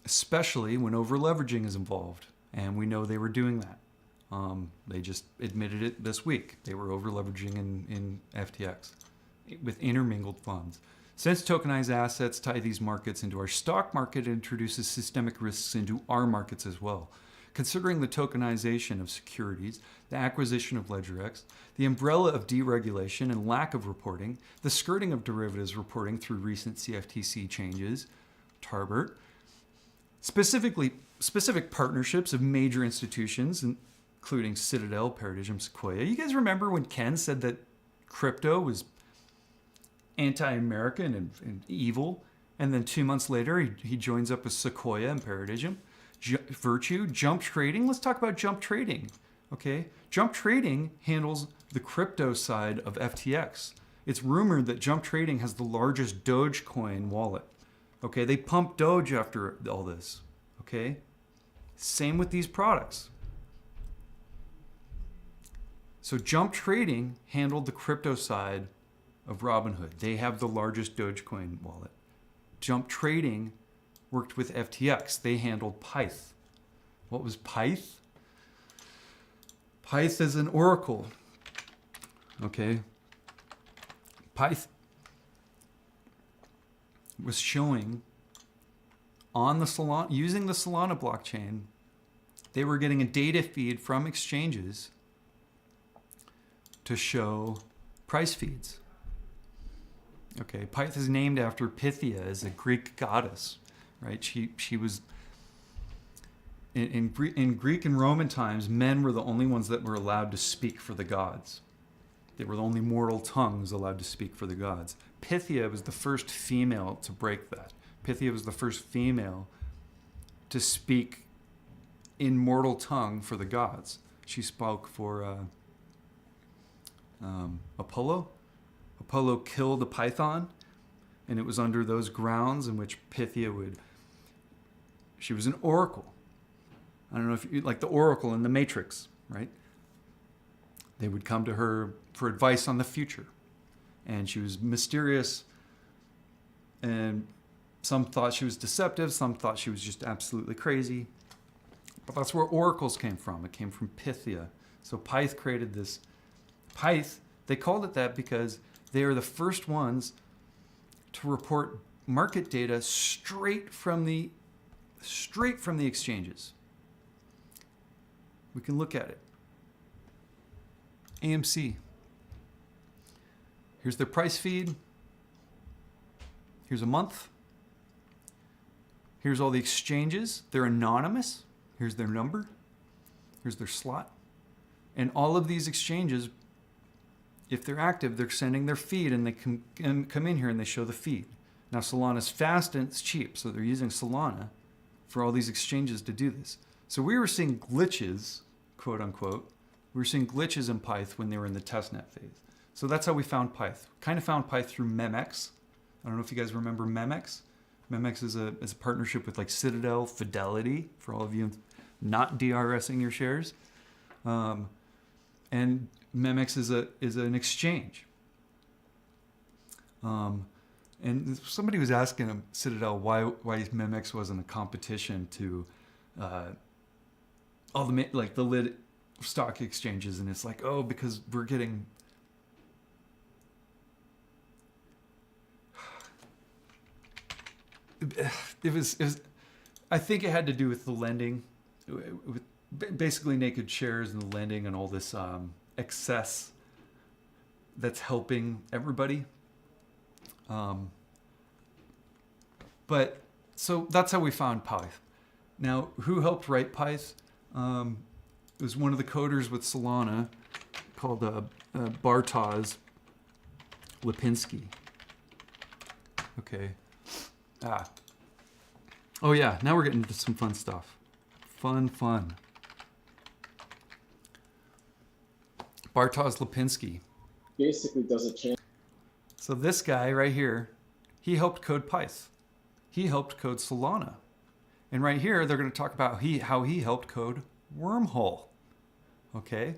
Speaker 1: Especially when over-leveraging is involved. And we know they were doing that. They just admitted it this week. They were over-leveraging in FTX with intermingled funds. Since tokenized assets tie these markets into our stock market, it introduces systemic risks into our markets as well. Considering the tokenization of securities, the acquisition of LedgerX, the umbrella of deregulation and lack of reporting, the skirting of derivatives reporting through recent CFTC changes, Tarbert, specific partnerships of major institutions, including Citadel, Paradigm, Sequoia. You guys remember when Ken said that crypto was anti-American and evil, and then 2 months later he joins up with Sequoia and Paradigm? Virtue, jump trading. Let's talk about jump trading. Okay, Jump Trading handles the crypto side of FTX. It's rumored that Jump Trading has the largest Dogecoin wallet. Okay, they pump Doge after all this. Okay, same with these products. So Jump Trading handled the crypto side of Robinhood. They have the largest Dogecoin wallet. Jump Trading worked with FTX. They handled Pyth. What was Pyth? Pyth is an oracle. Okay. Pyth was showing on the Solana, using the Solana blockchain, they were getting a data feed from exchanges to show price feeds. Okay, Pyth is named after Pythia, as a Greek goddess, right? She was in Greek and Roman times, men were the only ones that were allowed to speak for the gods. They were the only mortal tongues allowed to speak for the gods. Pythia was the first female to break that. Pythia was the first female to speak in mortal tongue for the gods. She spoke for Apollo. Apollo killed a python, and it was under those grounds in which Pythia she was an oracle. I don't know if you like the oracle in the Matrix, right? They would come to her for advice on the future. And she was mysterious, and some thought she was deceptive, some thought she was just absolutely crazy. But that's where oracles came from. It came from Pythia. So Pyth created this. Pyth, they called it that because they are the first ones to report market data straight from the exchanges. We can look at it. AMC. Here's their price feed. Here's a month. Here's all the exchanges. They're anonymous. Here's their number. Here's their slot. And all of these exchanges, if they're active, they're sending their feed, and they can come in here and they show the feed. Now Solana's fast and it's cheap, so they're using Solana for all these exchanges to do this. So we were seeing glitches, quote unquote. We were seeing glitches in Pyth when they were in the testnet phase. So that's how we found Pyth. Kind of found Pyth through Memex. I don't know if you guys remember Memex. Memex is a partnership with like Citadel, Fidelity, for all of you not DRSing your shares. And Memex is an exchange. And somebody was asking him, Citadel, why Memex wasn't a competition to all the lit stock exchanges, and it's like, oh, because we're getting it was I think it had to do with the lending, with basically naked shares and the lending and all this excess that's helping everybody. But so that's how we found Pyth. Now, who helped write Pyth? It was one of the coders with Solana called Bartosz Lipinski. Okay. Oh yeah, now we're getting into some fun stuff. Fun. Bartosz Lipinski.
Speaker 6: Basically does a change.
Speaker 1: So this guy right here, he helped code Pyth. He helped code Solana. And right here, they're going to talk about how he helped code Wormhole. Okay?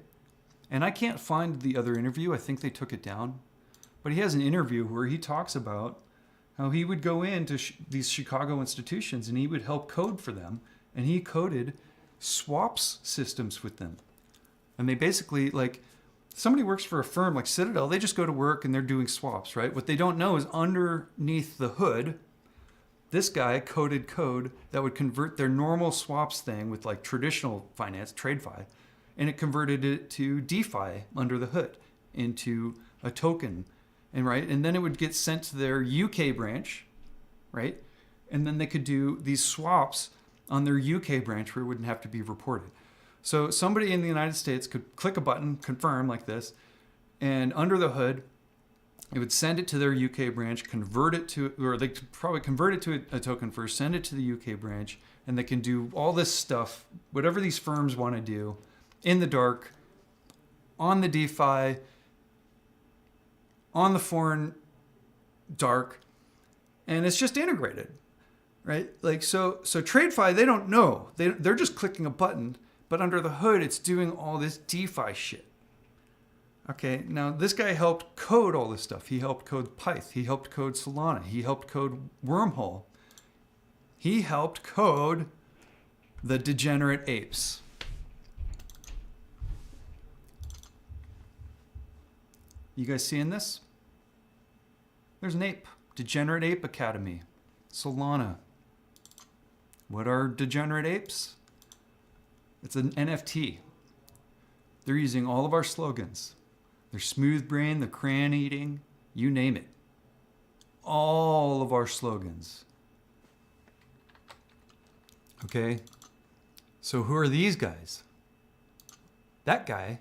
Speaker 1: And I can't find the other interview. I think they took it down. But he has an interview where he talks about how he would go into these Chicago institutions and he would help code for them. And he coded swaps systems with them. And they basically, like, somebody works for a firm like Citadel, they just go to work and they're doing swaps, right? What they don't know is underneath the hood, this guy coded code that would convert their normal swaps thing with like traditional finance, TradeFi, and it converted it to DeFi under the hood into a token, and right, and then it would get sent to their UK branch, right? And then they could do these swaps on their UK branch where it wouldn't have to be reported. So somebody in the United States could click a button, confirm like this, and under the hood, it would send it to their UK branch, convert it to, or they could probably convert it to a token first, send it to the UK branch, and they can do all this stuff, whatever these firms want to do, in the dark, on the DeFi, on the foreign dark, and it's just integrated, right? Like, so TradeFi, they don't know. They're just clicking a button, but under the hood, it's doing all this DeFi shit. Okay, now this guy helped code all this stuff. He helped code Pyth. He helped code Solana. He helped code Wormhole. He helped code the degenerate apes. You guys seeing this? There's an ape. Degenerate Ape Academy. Solana. What are degenerate apes? It's an NFT. They're using all of our slogans. They're smooth brain, the crayon eating, you name it. All of our slogans. Okay? So who are these guys? That guy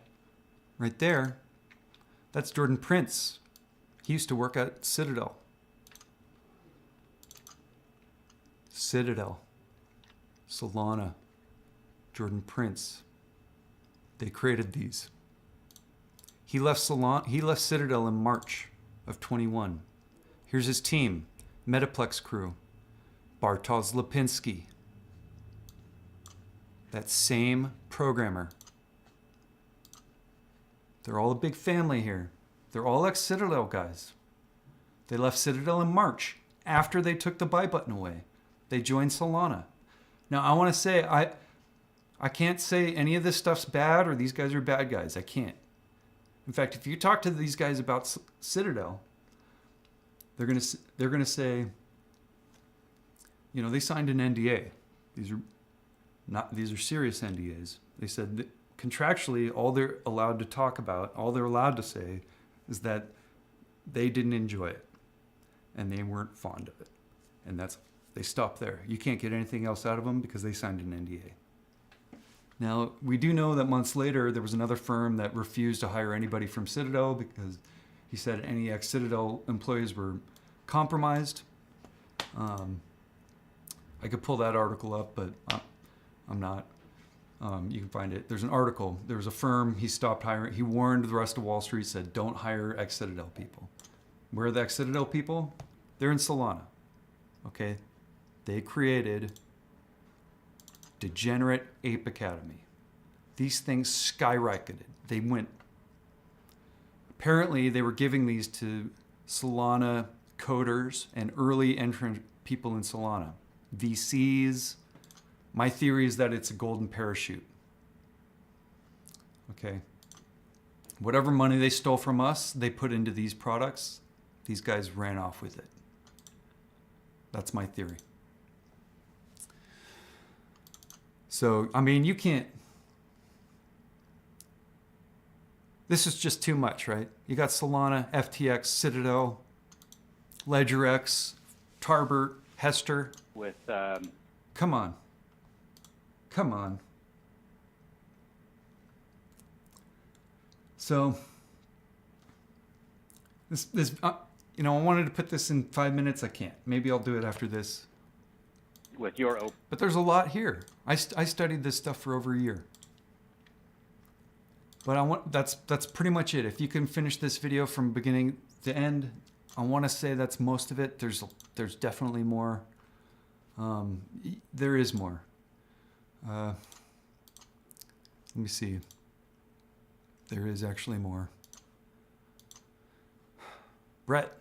Speaker 1: right there, that's Jordan Prince. He used to work at Citadel. Citadel. Solana. Jordan Prince. They created these. He left Citadel in March of 21. Here's his team. Metaplex crew. Bartosz Lipinski. That same programmer. They're all a big family here. They're all ex-Citadel guys. They left Citadel in March after they took the buy button away. They joined Solana. Now, I want to say, I can't say any of this stuff's bad or these guys are bad guys. I can't. In fact, if you talk to these guys about Citadel, they're gonna say, you know, they signed an NDA. These are serious NDAs. They said that contractually, all they're allowed to talk about, all they're allowed to say, is that they didn't enjoy it, and they weren't fond of it, and they stop there. You can't get anything else out of them because they signed an NDA. Now, we do know that months later, there was another firm that refused to hire anybody from Citadel because he said any ex-Citadel employees were compromised. I could pull that article up, but I'm not. You can find it. There's an article. There was a firm, he stopped hiring. He warned the rest of Wall Street, said, don't hire ex-Citadel people. Where are the ex-Citadel people? They're in Solana. Okay? They created Degenerate Ape Academy. These things skyrocketed. They went. Apparently, they were giving these to Solana coders and early entrant people in Solana. VCs. My theory is that it's a golden parachute. Okay. Whatever money they stole from us, they put into these products. These guys ran off with it. That's my theory. So, I mean, you can't. This is just too much, right? You got Solana, FTX, Citadel, LedgerX, Tarbert, Hester.
Speaker 7: With
Speaker 1: Come on. Come on. So, this you know, I wanted to put this in 5 minutes. I can't. Maybe I'll do it after this.
Speaker 7: with your open.
Speaker 1: But there's a lot here. I studied this stuff for over a year. But that's pretty much it. If you can finish this video from beginning to end, I want to say that's most of it. There's definitely more. There is more. Let me see. There is actually more. Brett.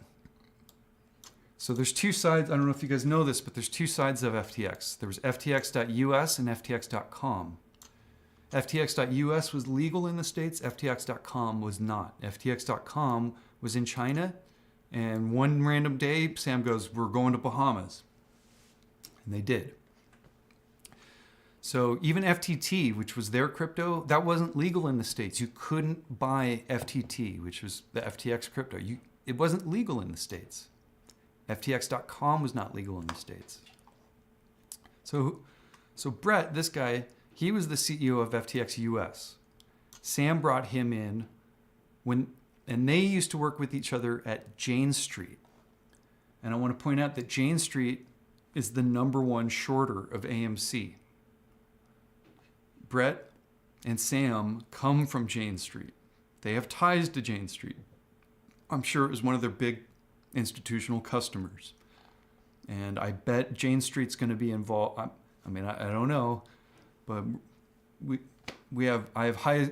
Speaker 1: So there's two sides. I don't know if you guys know this, but there's two sides of FTX. There was FTX.us and FTX.com. FTX.us was legal in the States. FTX.com was not. FTX.com was in China. And one random day, Sam goes, we're going to Bahamas. And they did. So even FTT, which was their crypto, that wasn't legal in the States. You couldn't buy FTT, which was the FTX crypto. It wasn't legal in the States. FTX.com was not legal in the States. So Brett, this guy, he was the CEO of FTX US. Sam brought him in and they used to work with each other at Jane Street. And I want to point out that Jane Street is the #1 shorter of AMC. Brett and Sam come from Jane Street. They have ties to Jane Street. I'm sure it was one of their big institutional customers. And I bet Jane Street's going to be involved. I mean, I don't know, but I have high,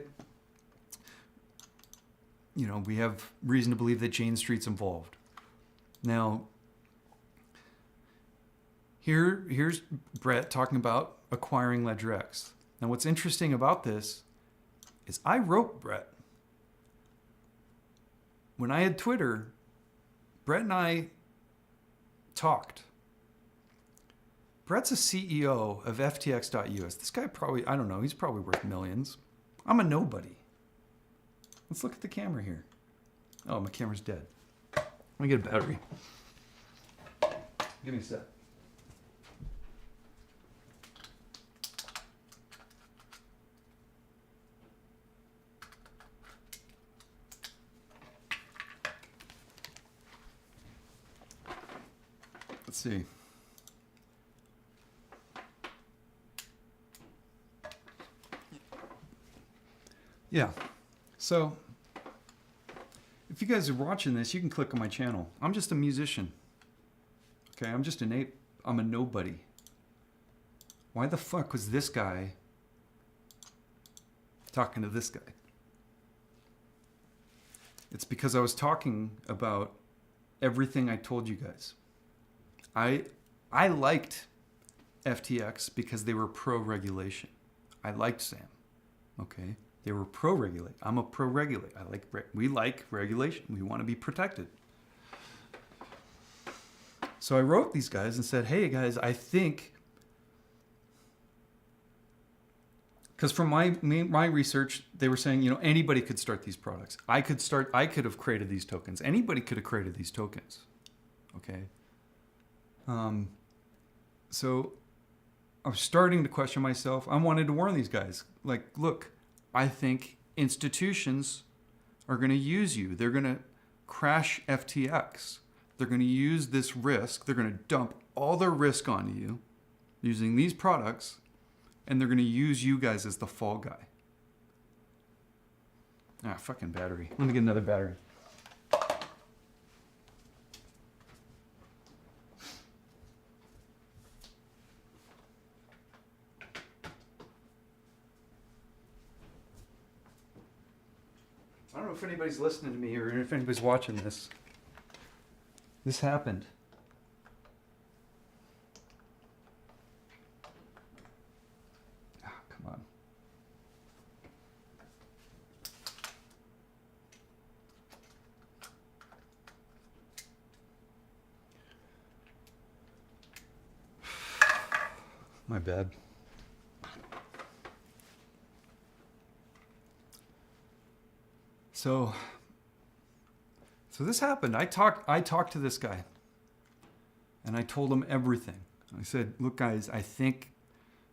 Speaker 1: we have reason to believe that Jane Street's involved. Now, here's Brett talking about acquiring LedgerX. Now, what's interesting about this is I wrote Brett. When I had Twitter, Brett and I talked. Brett's a CEO of FTX.us. This guy probably, I don't know, he's probably worth millions. I'm a nobody. Let's look at the camera here. Oh, my camera's dead. Let me get a battery. Give me a sec. Let's see. Yeah. So, if you guys are watching this, you can click on my channel. I'm just a musician. Okay, I'm just an ape. I'm a nobody. Why the fuck was this guy talking to this guy? It's because I was talking about everything I told you guys. I liked FTX because they were pro-regulation. I liked Sam. Okay? They were pro-regulate. I'm a pro-regulate. We like regulation. We want to be protected. So I wrote these guys and said, hey guys, I think, because from my research, they were saying, anybody could start these products. I could have created these tokens. Anybody could have created these tokens. Okay. So I was starting to question myself. I wanted to warn these guys. Like, look, I think institutions are going to use you. They're going to crash FTX. They're going to use this risk. They're going to dump all their risk onto you using these products, and they're going to use you guys as the fall guy. Ah, fucking battery. Let me get another battery. I don't know if anybody's listening to me or if anybody's watching this. This happened. Ah, come on. My bad. So this happened. I talked to this guy, and I told him everything. I said, look, guys, I think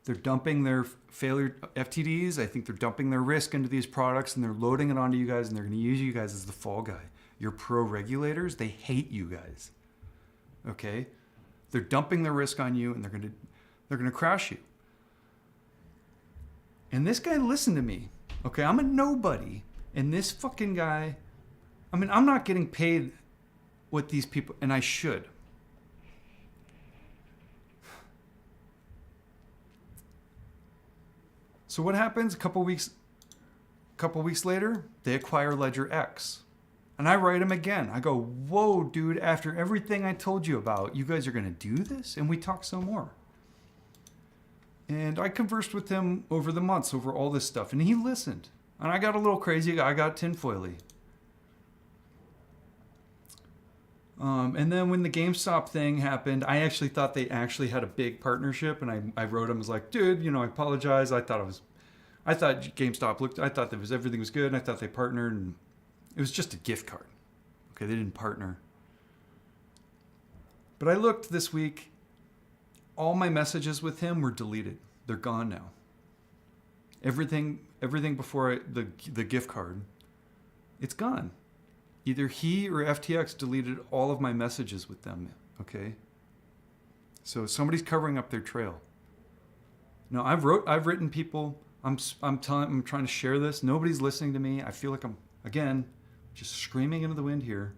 Speaker 1: they're dumping their failure FTDs. I think they're dumping their risk into these products, and they're loading it onto you guys, and they're going to use you guys as the fall guy. You're pro-regulators. They hate you guys. Okay? They're dumping their risk on you, and they're going to crash you. And this guy listened to me. Okay, I'm a nobody. And this fucking guy, I mean, I'm not getting paid what these people, and I should. So what happens? A couple weeks later, they acquire LedgerX. And I write him again. I go, whoa, dude, after everything I told you about, you guys are going to do this? And we talk some more. And I conversed with him over the months, over all this stuff, and he listened. And I got a little crazy. I got tinfoily. And then when the GameStop thing happened, I actually thought they actually had a big partnership. And I wrote him, I was like, dude, I apologize. I thought GameStop I thought everything was good. And I thought they partnered, and it was just a gift card. Okay, they didn't partner. But I looked this week, all my messages with him were deleted. They're gone now. Everything before the gift card, it's gone. Either he or FTX deleted all of my messages with them, okay? So somebody's covering up their trail. Now, I've written people I'm trying to share this. Nobody's listening to me. I feel like I'm, again, just screaming into the wind here.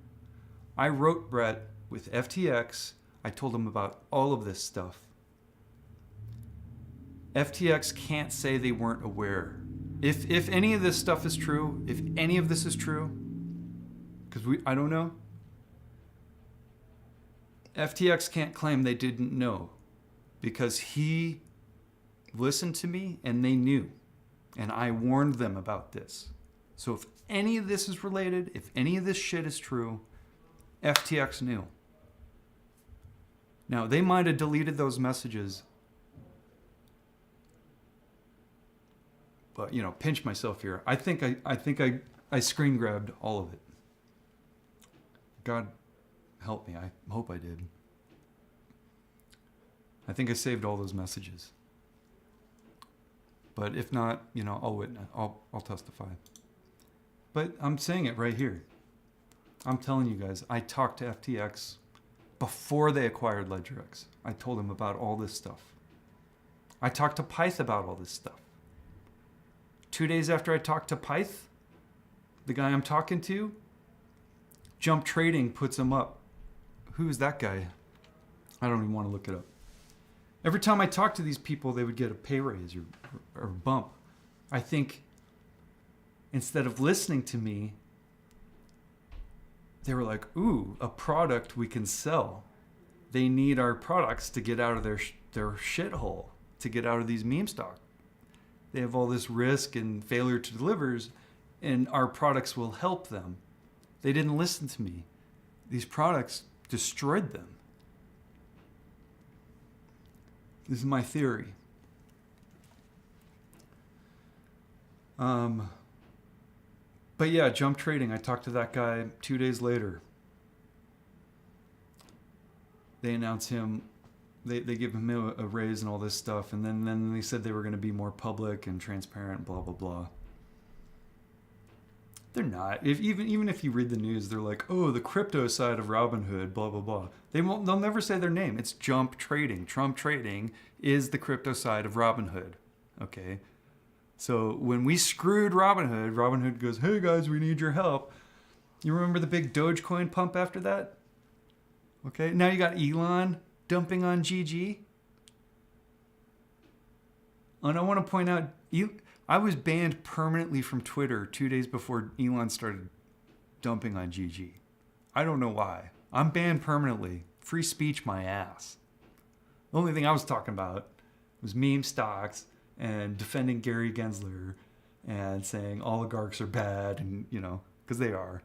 Speaker 1: I wrote Brett with FTX. I told him about all of this stuff. FTX can't say they weren't aware. If any of this stuff is true, if any of this is true, because I don't know, FTX can't claim they didn't know, because he listened to me and they knew, and I warned them about this. So if any of this is related, if any of this shit is true, FTX knew. Now, they might have deleted those messages, but, you know, pinch myself here. I think I screen grabbed all of it. God help me. I hope I did. I think I saved all those messages. But if not, you know, I'll witness. I'll testify. But I'm saying it right here. I'm telling you guys, I talked to FTX before they acquired LedgerX. I told them about all this stuff. I talked to Pyth about all this stuff. 2 days after I talked to Pyth, the guy I'm talking to, Jump Trading puts him up. Who's that guy? I don't even want to look it up. Every time I talk to these people, they would get a pay raise or bump. I think instead of listening to me, they were like, ooh, a product we can sell. They need our products to get out of their shithole, to get out of these meme stock. They have all this risk and failure to delivers, and our products will help them. They didn't listen to me. These products destroyed them. This is my theory. But yeah, Jump Trading, I talked to that guy 2 days later. They announce him, they give him a raise and all this stuff, and then they said they were going to be more public and transparent, blah, blah, blah. They're not. Even if you read the news, they're like, oh, the crypto side of Robinhood, blah, blah, blah. They'll never say their name. It's Jump Trading. Trump Trading is the crypto side of Robinhood. Okay? So when we screwed Robinhood, Robinhood goes, hey guys, we need your help. You remember the big Dogecoin pump after that? Okay? Now you got Elon dumping on GG. And I want to point out, I was banned permanently from Twitter 2 days before Elon started dumping on GG. I don't know why. I'm banned permanently. Free speech my ass. The only thing I was talking about was meme stocks and defending Gary Gensler and saying oligarchs are bad, and, you know, because they are.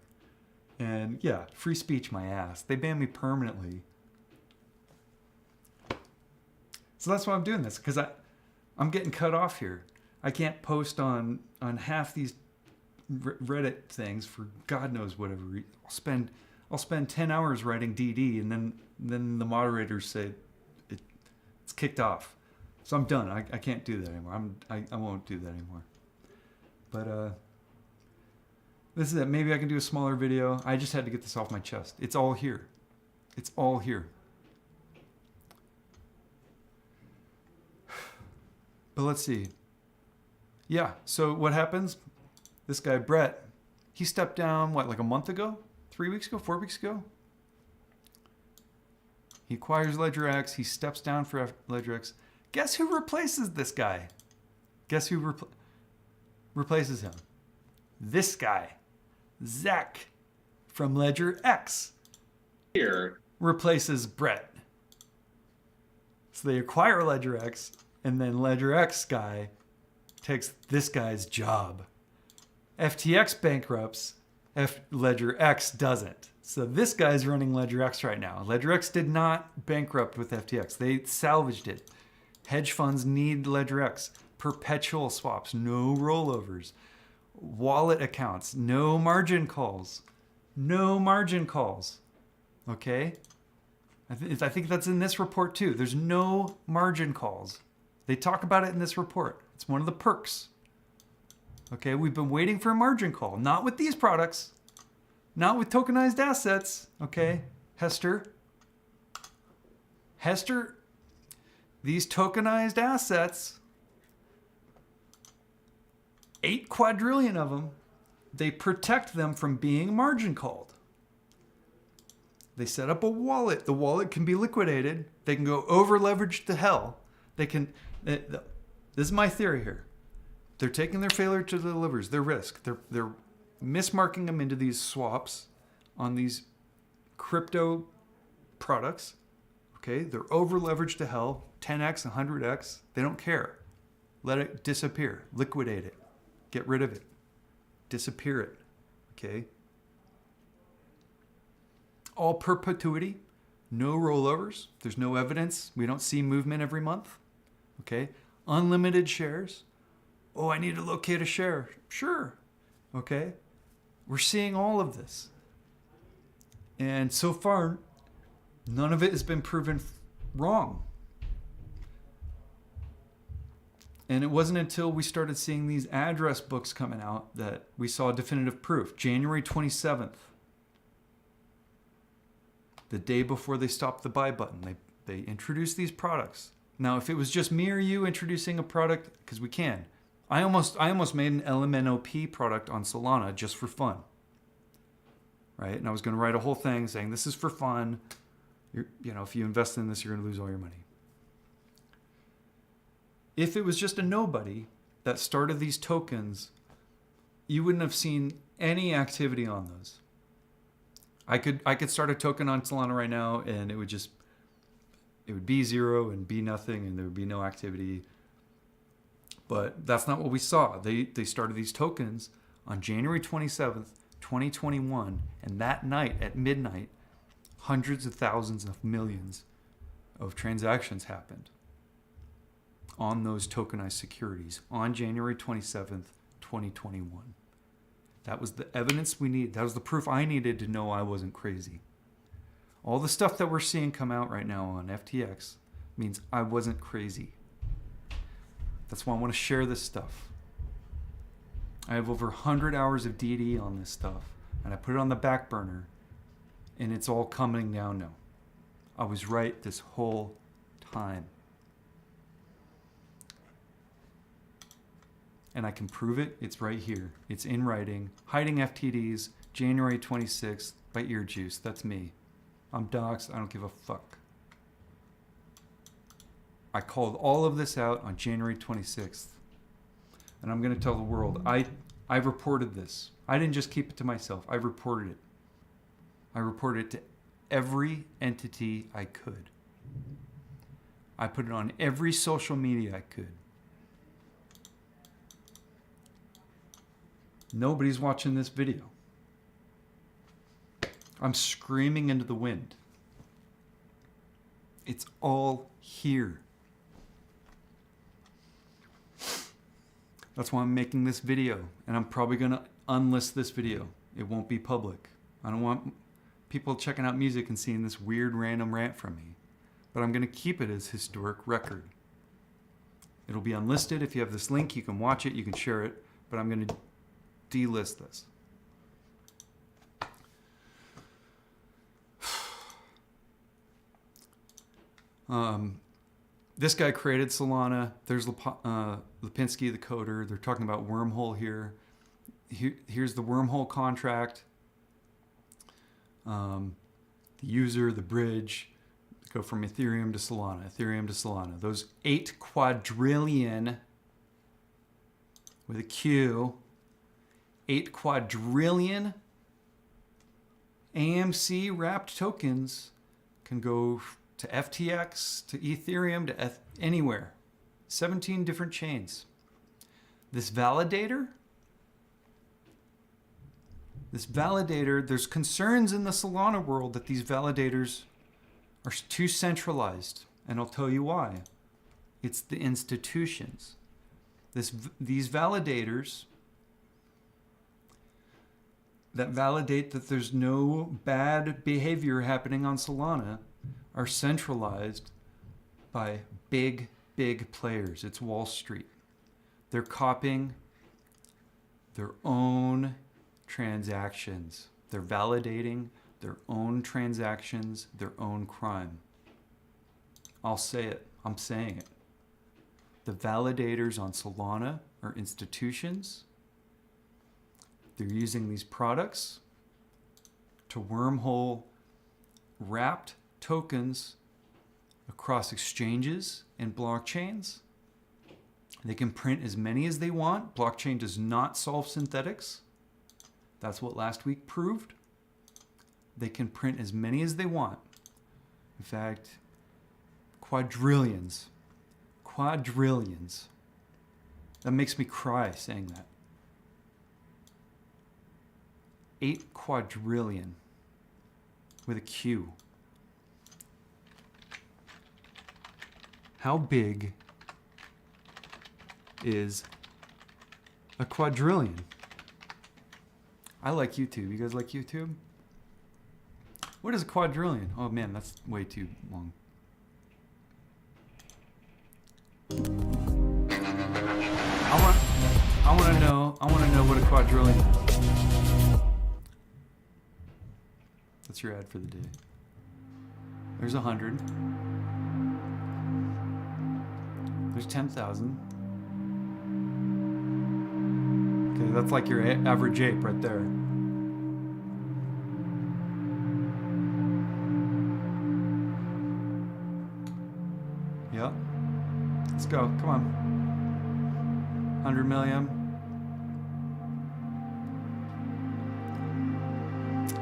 Speaker 1: And yeah, free speech my ass. They banned me permanently. So that's why I'm doing this, because I'm getting cut off here. I can't post on half these Reddit things for God knows whatever reason. I'll spend 10 hours writing DD, and then the moderators say it's kicked off. So I'm done. I can't do that anymore. I won't do that anymore. But this is it. Maybe I can do a smaller video. I just had to get this off my chest. It's all here. It's all here. But let's see. Yeah, so what happens? This guy, Brett, he stepped down, like a month ago? 3 weeks ago? 4 weeks ago? He acquires LedgerX. He steps down for LedgerX. Guess who replaces this guy? Guess who replaces him? This guy, Zach from LedgerX.
Speaker 4: Here.
Speaker 1: Replaces Brett. So they acquire LedgerX, and then LedgerX guy takes this guy's job. FTX bankrupts, LedgerX doesn't. So this guy's running LedgerX right now. LedgerX did not bankrupt with FTX. They salvaged it. Hedge funds need LedgerX. Perpetual swaps, no rollovers. Wallet accounts, no margin calls. No margin calls. Okay? I think that's in this report too. There's no margin calls. They talk about it in this report. It's one of the perks. Okay, we've been waiting for a margin call. Not with these products. Not with tokenized assets. Okay, Hester, these tokenized assets, 8 quadrillion of them, they protect them from being margin called. They set up a wallet. The wallet can be liquidated. They can go over leveraged to hell. This is my theory here. They're taking their failure to deliver, their risk. They're mismarking them into these swaps on these crypto products. Okay, they're over leveraged to hell, 10x, 100x. They don't care. Let it disappear. Liquidate it. Get rid of it. Disappear it. Okay? All perpetuity. No rollovers. There's no evidence. We don't see movement every month. Okay? Unlimited shares. Oh, I need to locate a share. Sure. Okay? We're seeing all of this. And so far, none of it has been proven wrong. And it wasn't until we started seeing these address books coming out that we saw definitive proof. January 27th, the day before they stopped the buy button, they introduced these products. Now, if it was just me or you introducing a product, because we can. I almost made an LMNOP product on Solana just for fun. Right? And I was going to write a whole thing saying this is for fun. If you invest in this, you're going to lose all your money. If it was just a nobody that started these tokens, you wouldn't have seen any activity on those. I could start a token on Solana right now and it would be zero and be nothing and there would be no activity. But that's not what we saw. They started these tokens on January 27th, 2021, and that night at midnight, hundreds of thousands of millions of transactions happened on those tokenized securities on January 27th, 2021. That was the evidence we needed. That was the proof I needed to know I wasn't crazy. All the stuff that we're seeing come out right now on FTX means I wasn't crazy. That's why I want to share this stuff. I have over 100 hours of DD on this stuff, and I put it on the back burner, and it's all coming down now. I was right this whole time. And I can prove it. It's right here. It's in writing. Hiding FTDs, January 26th by Ear Juice. That's me. I'm doxxed. I don't give a fuck. I called all of this out on January 26th. And I'm going to tell the world, I reported this. I didn't just keep it to myself. I reported it. I reported it to every entity I could. I put it on every social media I could. Nobody's watching this video. I'm screaming into the wind. It's all here. That's why I'm making this video, and I'm probably going to unlist this video. It won't be public. I don't want people checking out music and seeing this weird random rant from me. But I'm going to keep it as historic record. It'll be unlisted. If you have this link, you can watch it, you can share it, but I'm going to delist this. This guy created Solana. There's Lipinski, the coder. They're talking about wormhole here. Here's the wormhole contract. The user, the bridge. Go from Ethereum to Solana, Ethereum to Solana. Those 8 quadrillion, with a Q, 8 quadrillion AMC wrapped tokens can go to FTX, to Ethereum, to anywhere. 17 different chains. This validator, there's concerns in the Solana world that these validators are too centralized, and I'll tell you why. It's the institutions. These validators that validate that there's no bad behavior happening on Solana are centralized by big players. It's Wall Street. They're copying their own transactions. They're validating their own transactions, their own crime. I'll say it. I'm saying it. The validators on Solana are institutions They're using these products to wormhole wrapped tokens across exchanges and blockchains. They can print as many as they want. Blockchain does not solve synthetics. That's what last week proved. They can print as many as they want. In fact, quadrillions. Quadrillions. That makes me cry saying that. 8 quadrillion with a Q. How big is a quadrillion? I like YouTube. You guys like YouTube? What is a quadrillion? Oh man, that's way too long. I want to know what a quadrillion is. That's your ad for the day. There's 100. There's 10,000. Okay, that's like your average ape right there. Yep. Let's go. Come on. 100 million.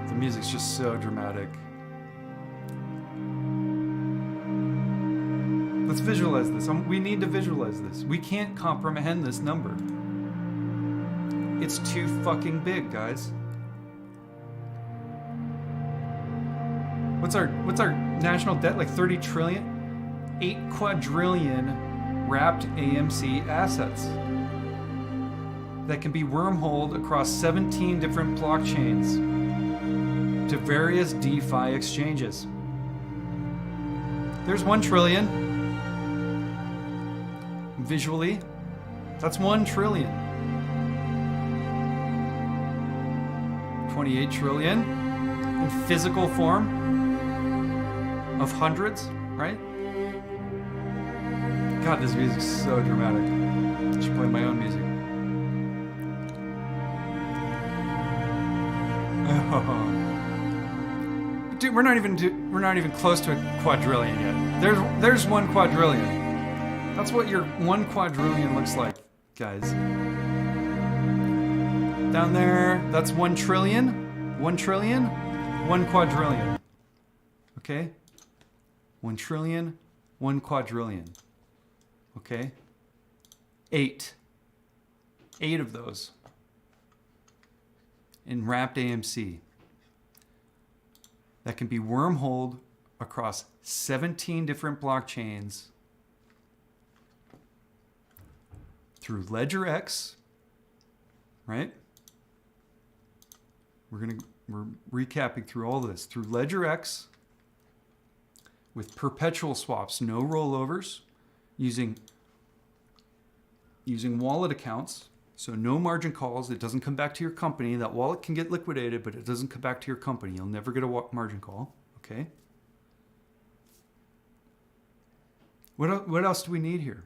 Speaker 1: The music's just so dramatic. Let's visualize this. We need to visualize this. We can't comprehend this number. It's too fucking big, guys. What's our national debt? Like 30 trillion? 8 quadrillion wrapped AMC assets that can be wormholed across 17 different blockchains to various DeFi exchanges. There's 1 trillion. Visually, that's 1 trillion. 28 trillion in physical form of hundreds, right? God, this music's so dramatic. I should play my own music. Oh. Dude, we're not even close to a quadrillion yet. There's 1 quadrillion. That's what your 1 quadrillion looks like, guys. Down there, that's 1 trillion. 1 trillion, 1 quadrillion. Okay? 1 trillion, 1 quadrillion. Okay? 8. 8 of those in wrapped AMC that can be wormholed across 17 different blockchains through Ledger X, right? We're recapping through all this through Ledger X with perpetual swaps, no rollovers, using wallet accounts, so no margin calls. It doesn't come back to your company. That wallet can get liquidated, but it doesn't come back to your company. You'll never get a margin call. Okay. What else do we need here?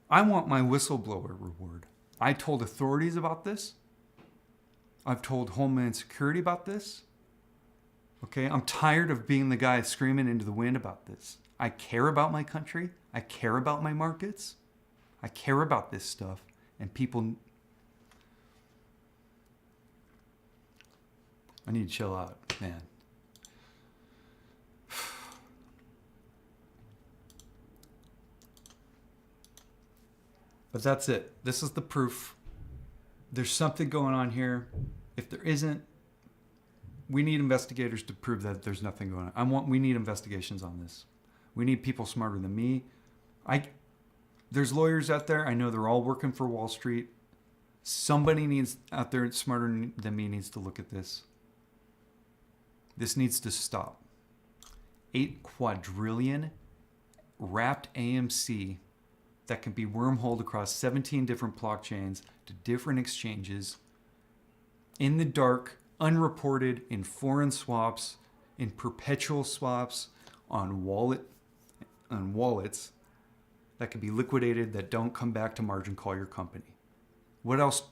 Speaker 1: I want my whistleblower reward. I told authorities about this. I've told Homeland Security about this. Okay, I'm tired of being the guy screaming into the wind about this. I care about my country. I care about my markets. I care about this stuff. And people... I need to chill out, man. But that's it. This is the proof. There's something going on here. If there isn't, we need investigators to prove that there's nothing going on. We need investigations on this. We need people smarter than me. There's lawyers out there. I know they're all working for Wall Street. Somebody out there smarter than me needs to look at this. This needs to stop. 8 quadrillion wrapped AMC that can be wormholed across 17 different blockchains to different exchanges in the dark, unreported, in foreign swaps, in perpetual swaps, on wallets that can be liquidated, that don't come back to margin call your company. What else?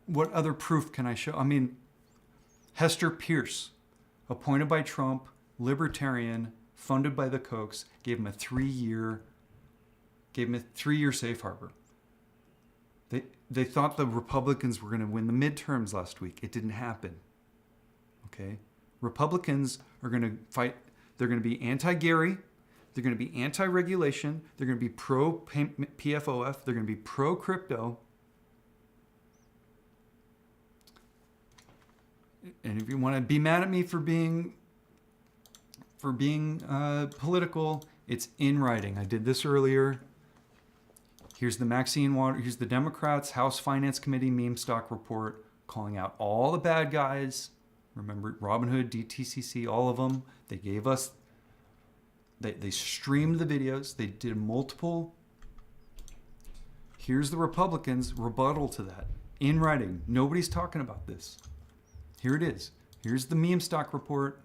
Speaker 1: What other proof can I show? I mean, Hester Pierce, appointed by Trump, libertarian, funded by the Kochs, gave him a 3-year safe harbor. They thought the Republicans were going to win the midterms last week. It didn't happen. Okay? Republicans are going to fight. They're going to be anti-Gary. They're going to be anti-regulation. They're going to be pro-PFOF. They're going to be pro-crypto. And if you want to be mad at me for being political, it's in writing. I did this earlier. Here's the Maxine Water. Here's the Democrats' House Finance Committee meme stock report calling out all the bad guys. Remember, Robinhood, DTCC, all of them. They gave us. They streamed the videos. They did multiple. Here's the Republicans' rebuttal to that in writing. Nobody's talking about this. Here it is. Here's the meme stock report.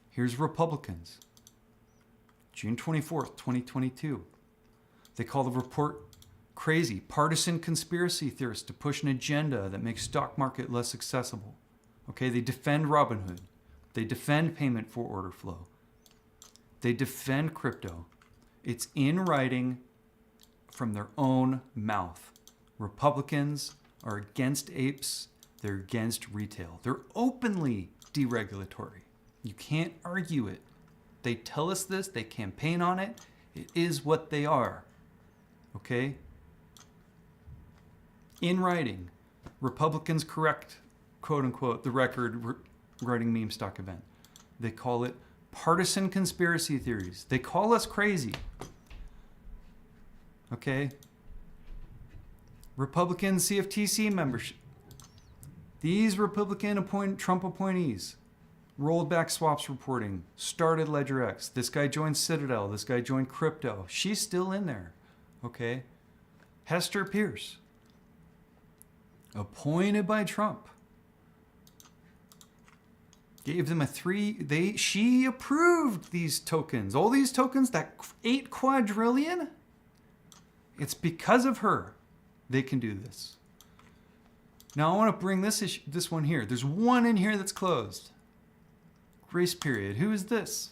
Speaker 1: Here's Republicans. June 24th, 2022. They call the report crazy. Partisan conspiracy theorists to push an agenda that makes stock market less accessible. Okay, they defend Robinhood. They defend payment for order flow. They defend crypto. It's in writing from their own mouth. Republicans are against apes. They're against retail. They're openly deregulatory. You can't argue it. They tell us this. They campaign on it. It is what they are. Okay? In writing, Republicans correct, quote unquote, the record regarding meme stock event. They call it partisan conspiracy theories. They call us crazy. Okay? Republican CFTC membership. These Republican Trump appointees rolled back swaps reporting, started LedgerX. This guy joined Citadel. This guy joined crypto. She's still in there. Okay? Hester Pierce, appointed by Trump, gave them she approved these tokens. All these tokens, that 8 quadrillion, it's because of her they can do this. Now I want to bring this one here. There's one in here that's closed. Grace period. Who is this?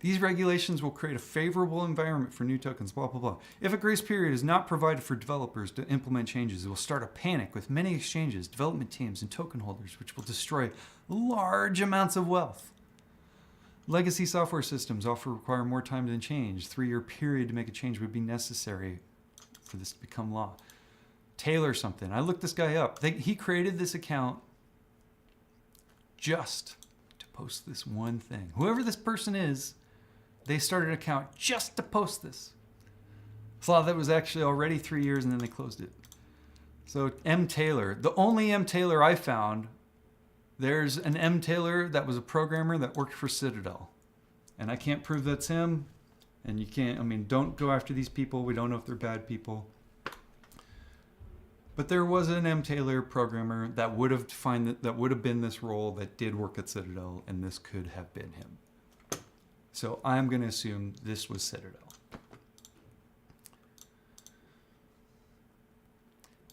Speaker 1: These regulations will create a favorable environment for new tokens, blah, blah, blah. If a grace period is not provided for developers to implement changes, it will start a panic with many exchanges, development teams, and token holders, which will destroy large amounts of wealth. Legacy software systems often require more time than change. 3-year period to make a change would be necessary for this to become law. Taylor something. I looked this guy up. He created this account just to post this one thing. Whoever this person is, they started an account just to post this. Saw that was actually already 3 years and then they closed it. So M. Taylor, the only M. Taylor I found, there's an M. Taylor that was a programmer that worked for Citadel. And I can't prove that's him. And you can't, don't go after these people. We don't know if they're bad people. But there was an M. Taylor programmer that would have been this role that did work at Citadel, and this could have been him. So I'm going to assume this was Citadel.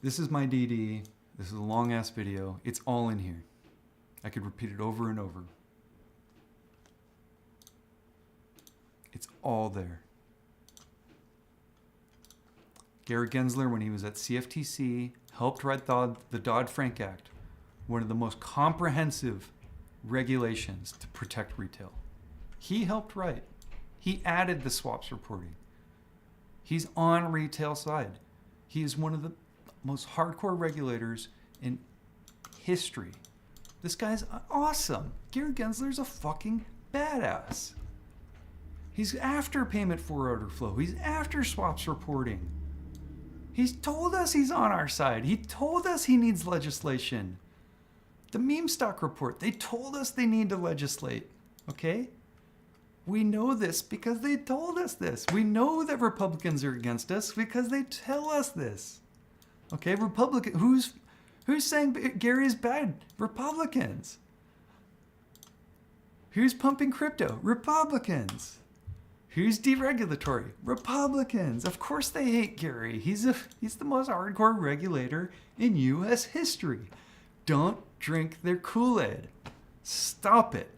Speaker 1: This is my DD. This is a long-ass video. It's all in here. I could repeat it over and over. It's all there. Gary Gensler, when he was at CFTC, helped write the Dodd-Frank Act, one of the most comprehensive regulations to protect retail. He helped write. He added the swaps reporting. He's on retail side. He is one of the most hardcore regulators in history. This guy's awesome. Gary Gensler's a fucking badass. He's after payment for order flow. He's after swaps reporting. He's told us he's on our side. He told us he needs legislation. The meme stock report, they told us they need to legislate. Okay? We know this because they told us this. We know that Republicans are against us because they tell us this. Okay, who's saying Gary is bad? Republicans. Who's pumping crypto? Republicans. Who's deregulatory? Republicans. Of course they hate Gary. He's the most hardcore regulator in U.S. history. Don't drink their Kool-Aid. Stop it.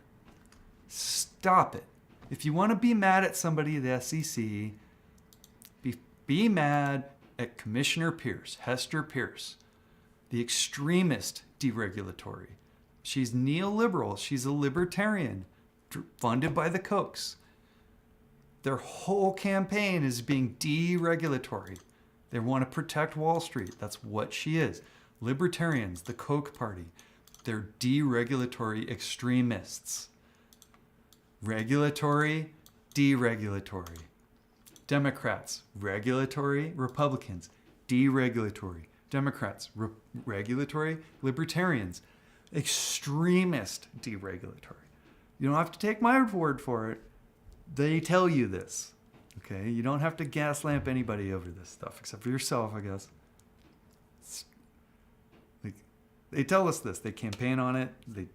Speaker 1: Stop it. If you want to be mad at somebody at the SEC, be mad at Commissioner Pierce, Hester Pierce, the extremist deregulatory. She's neoliberal. She's a libertarian, funded by the Kochs. Their whole campaign is being deregulatory. They want to protect Wall Street. That's what she is. Libertarians, the Koch party, they're deregulatory extremists. Regulatory, deregulatory. Democrats, regulatory. Republicans, deregulatory. Democrats, regulatory. Libertarians, extremist deregulatory. You don't have to take my word for it. They tell you this, okay? You don't have to gaslamp anybody over this stuff, except for yourself, I guess. They tell us this. They campaign on it. They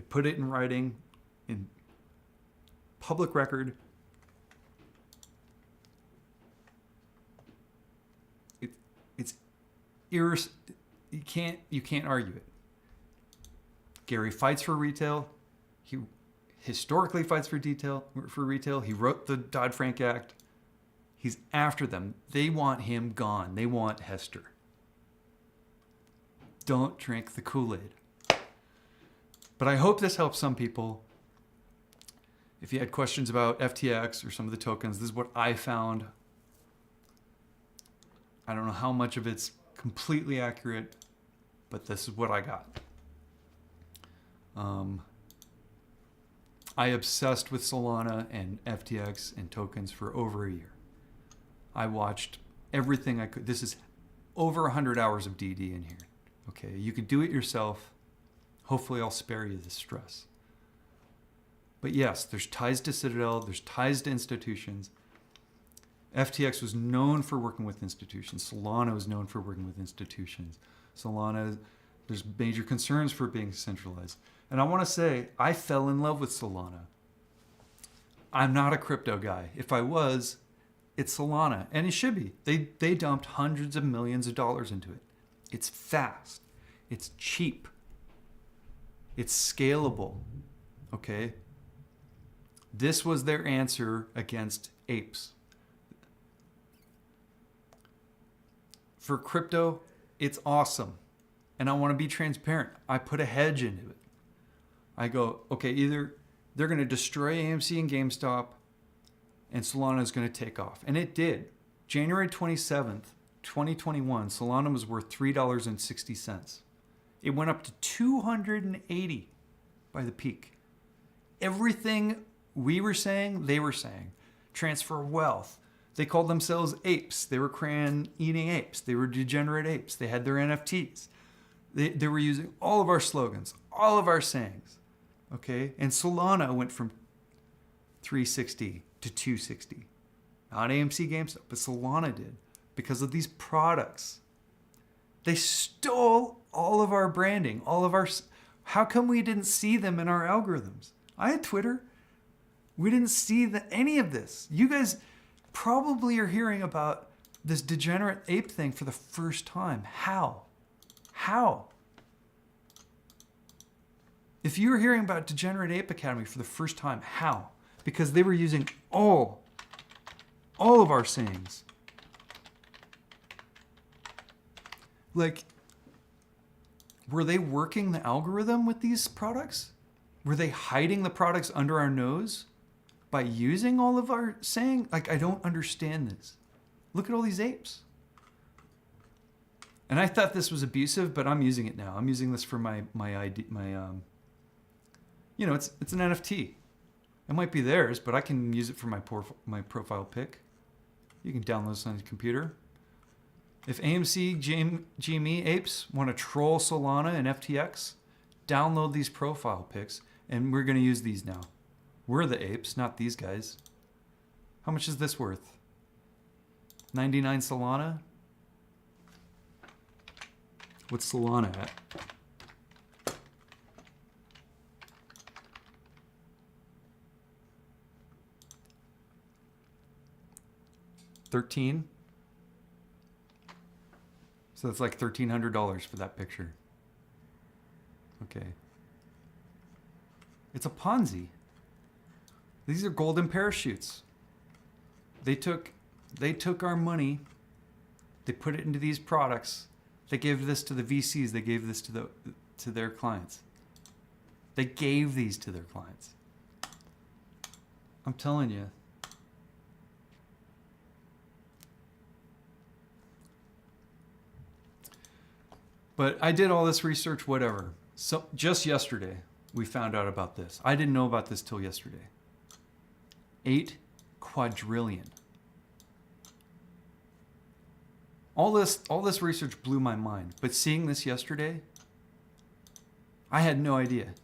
Speaker 1: put it in writing, in public record. You can't argue it. Gary fights for retail. He historically fights for retail. He wrote the Dodd-Frank Act. He's after them. They want him gone. They want Hester. Don't drink the Kool-Aid. But I hope this helps some people. If you had questions about FTX or some of the tokens, this is what I found. I don't know how much of it's completely accurate, but this is what I got. I obsessed with Solana and FTX and tokens for over a year. I watched everything I could. This is over 100 hours of DD in here. Okay, you can do it yourself. Hopefully I'll spare you the stress. But yes, there's ties to Citadel, there's ties to institutions. FTX was known for working with institutions. Solana was known for working with institutions. Solana, there's major concerns for being centralized. And I want to say, I fell in love with Solana. I'm not a crypto guy. If I was, it's Solana. And it should be. They dumped hundreds of millions of dollars into it. It's fast. It's cheap. It's scalable. Okay? This was their answer against apes. For crypto, it's awesome. And I want to be transparent. I put a hedge into it. I go, okay, either they're going to destroy AMC and GameStop and Solana is going to take off. And it did. January 27th, 2021, Solana was worth $3.60. It went up to 280 by the peak. Everything we were saying, they were saying. Transfer wealth. They called themselves apes. They were crayon-eating apes. They were degenerate apes. They had their NFTs. They were using all of our slogans, all of our sayings. Okay? And Solana went from 360 to 260. Not AMC GameStop, but Solana did because of these products. They stole all of our branding, all of our... How come we didn't see them in our algorithms? I had Twitter. We didn't see any of this. You guys probably are hearing about this degenerate ape thing for the first time. How? How? If you were hearing about Degenerate Ape Academy for the first time, how? Because they were using all of our sayings. Like, were they working the algorithm with these products? Were they hiding the products under our nose by using all of our saying? Like, I don't understand this. Look at all these apes. And I thought this was abusive, but I'm using it now. I'm using this for my ID, it's an NFT. It might be theirs, but I can use it for my profile pic. You can download this on your computer. If AMC, GME apes want to troll Solana and FTX, download these profile pics, and we're going to use these now. We're the apes, not these guys. How much is this worth? 99 Solana? What's Solana at? 13. So that's like $1,300 for that picture. Okay. It's a Ponzi. These are golden parachutes. They took our money, they put it into these products. They gave this to the VCs, they gave this to their clients. They gave these to their clients. I'm telling you. But I did all this research, whatever. So just yesterday, we found out about this. I didn't know about this till yesterday. 8 quadrillion. All this research blew my mind. But seeing this yesterday, I had no idea.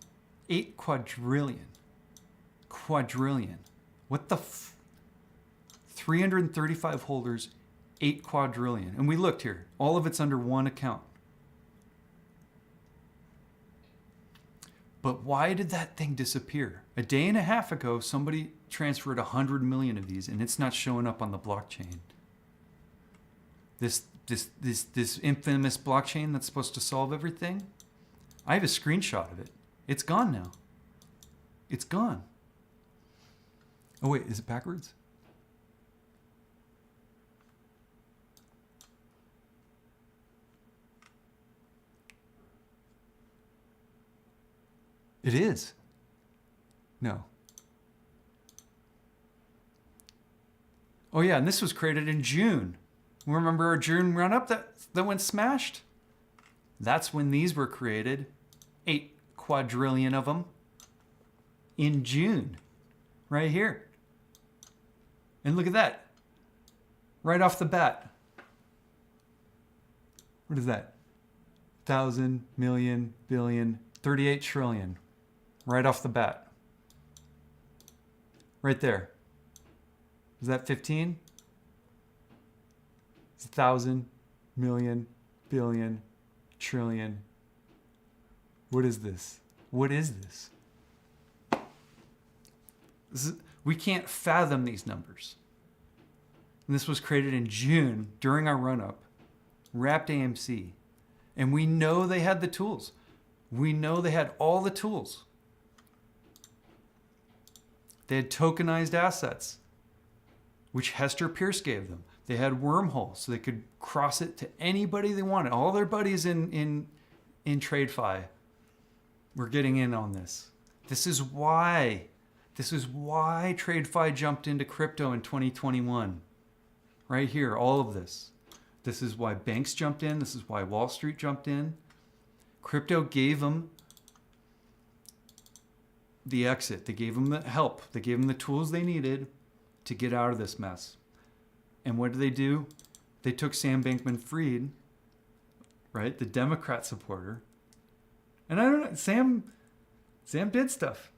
Speaker 1: 8 quadrillion. Quadrillion. What the 335 holders, 8 quadrillion. And we looked here. All of it's under one account. But why did that thing disappear? A day and a half ago, somebody transferred 100 million of these, and it's not showing up on the blockchain. This infamous blockchain that's supposed to solve everything. I have a screenshot of it. It's gone now. It's gone. Oh wait, is it backwards? It is. No. Oh yeah, and this was created in June. Remember our June run-up that went smashed? That's when these were created. 8 quadrillion of them. In June. Right here. And look at that. Right off the bat. What is that? 1,000, million, billion, 38 trillion. Right off the bat. Right there. Is that 15? It's 1,000, million, billion, trillion. What is this? What is this? We can't fathom these numbers. And this was created in June during our run-up. Wrapped AMC. And we know they had the tools. We know they had all the tools. They had tokenized assets, which Hester Pierce gave them. They had wormholes, so they could cross it to anybody they wanted. All their buddies in TradeFi were getting in on this. This is why TradeFi jumped into crypto in 2021. Right here, all of this. This is why banks jumped in. This is why Wall Street jumped in. Crypto gave them the exit. They gave them the help. They gave them the tools they needed to get out of this mess. And what did they do? They took Sam Bankman-Fried, right, the Democrat supporter, and I don't know, Sam did stuff.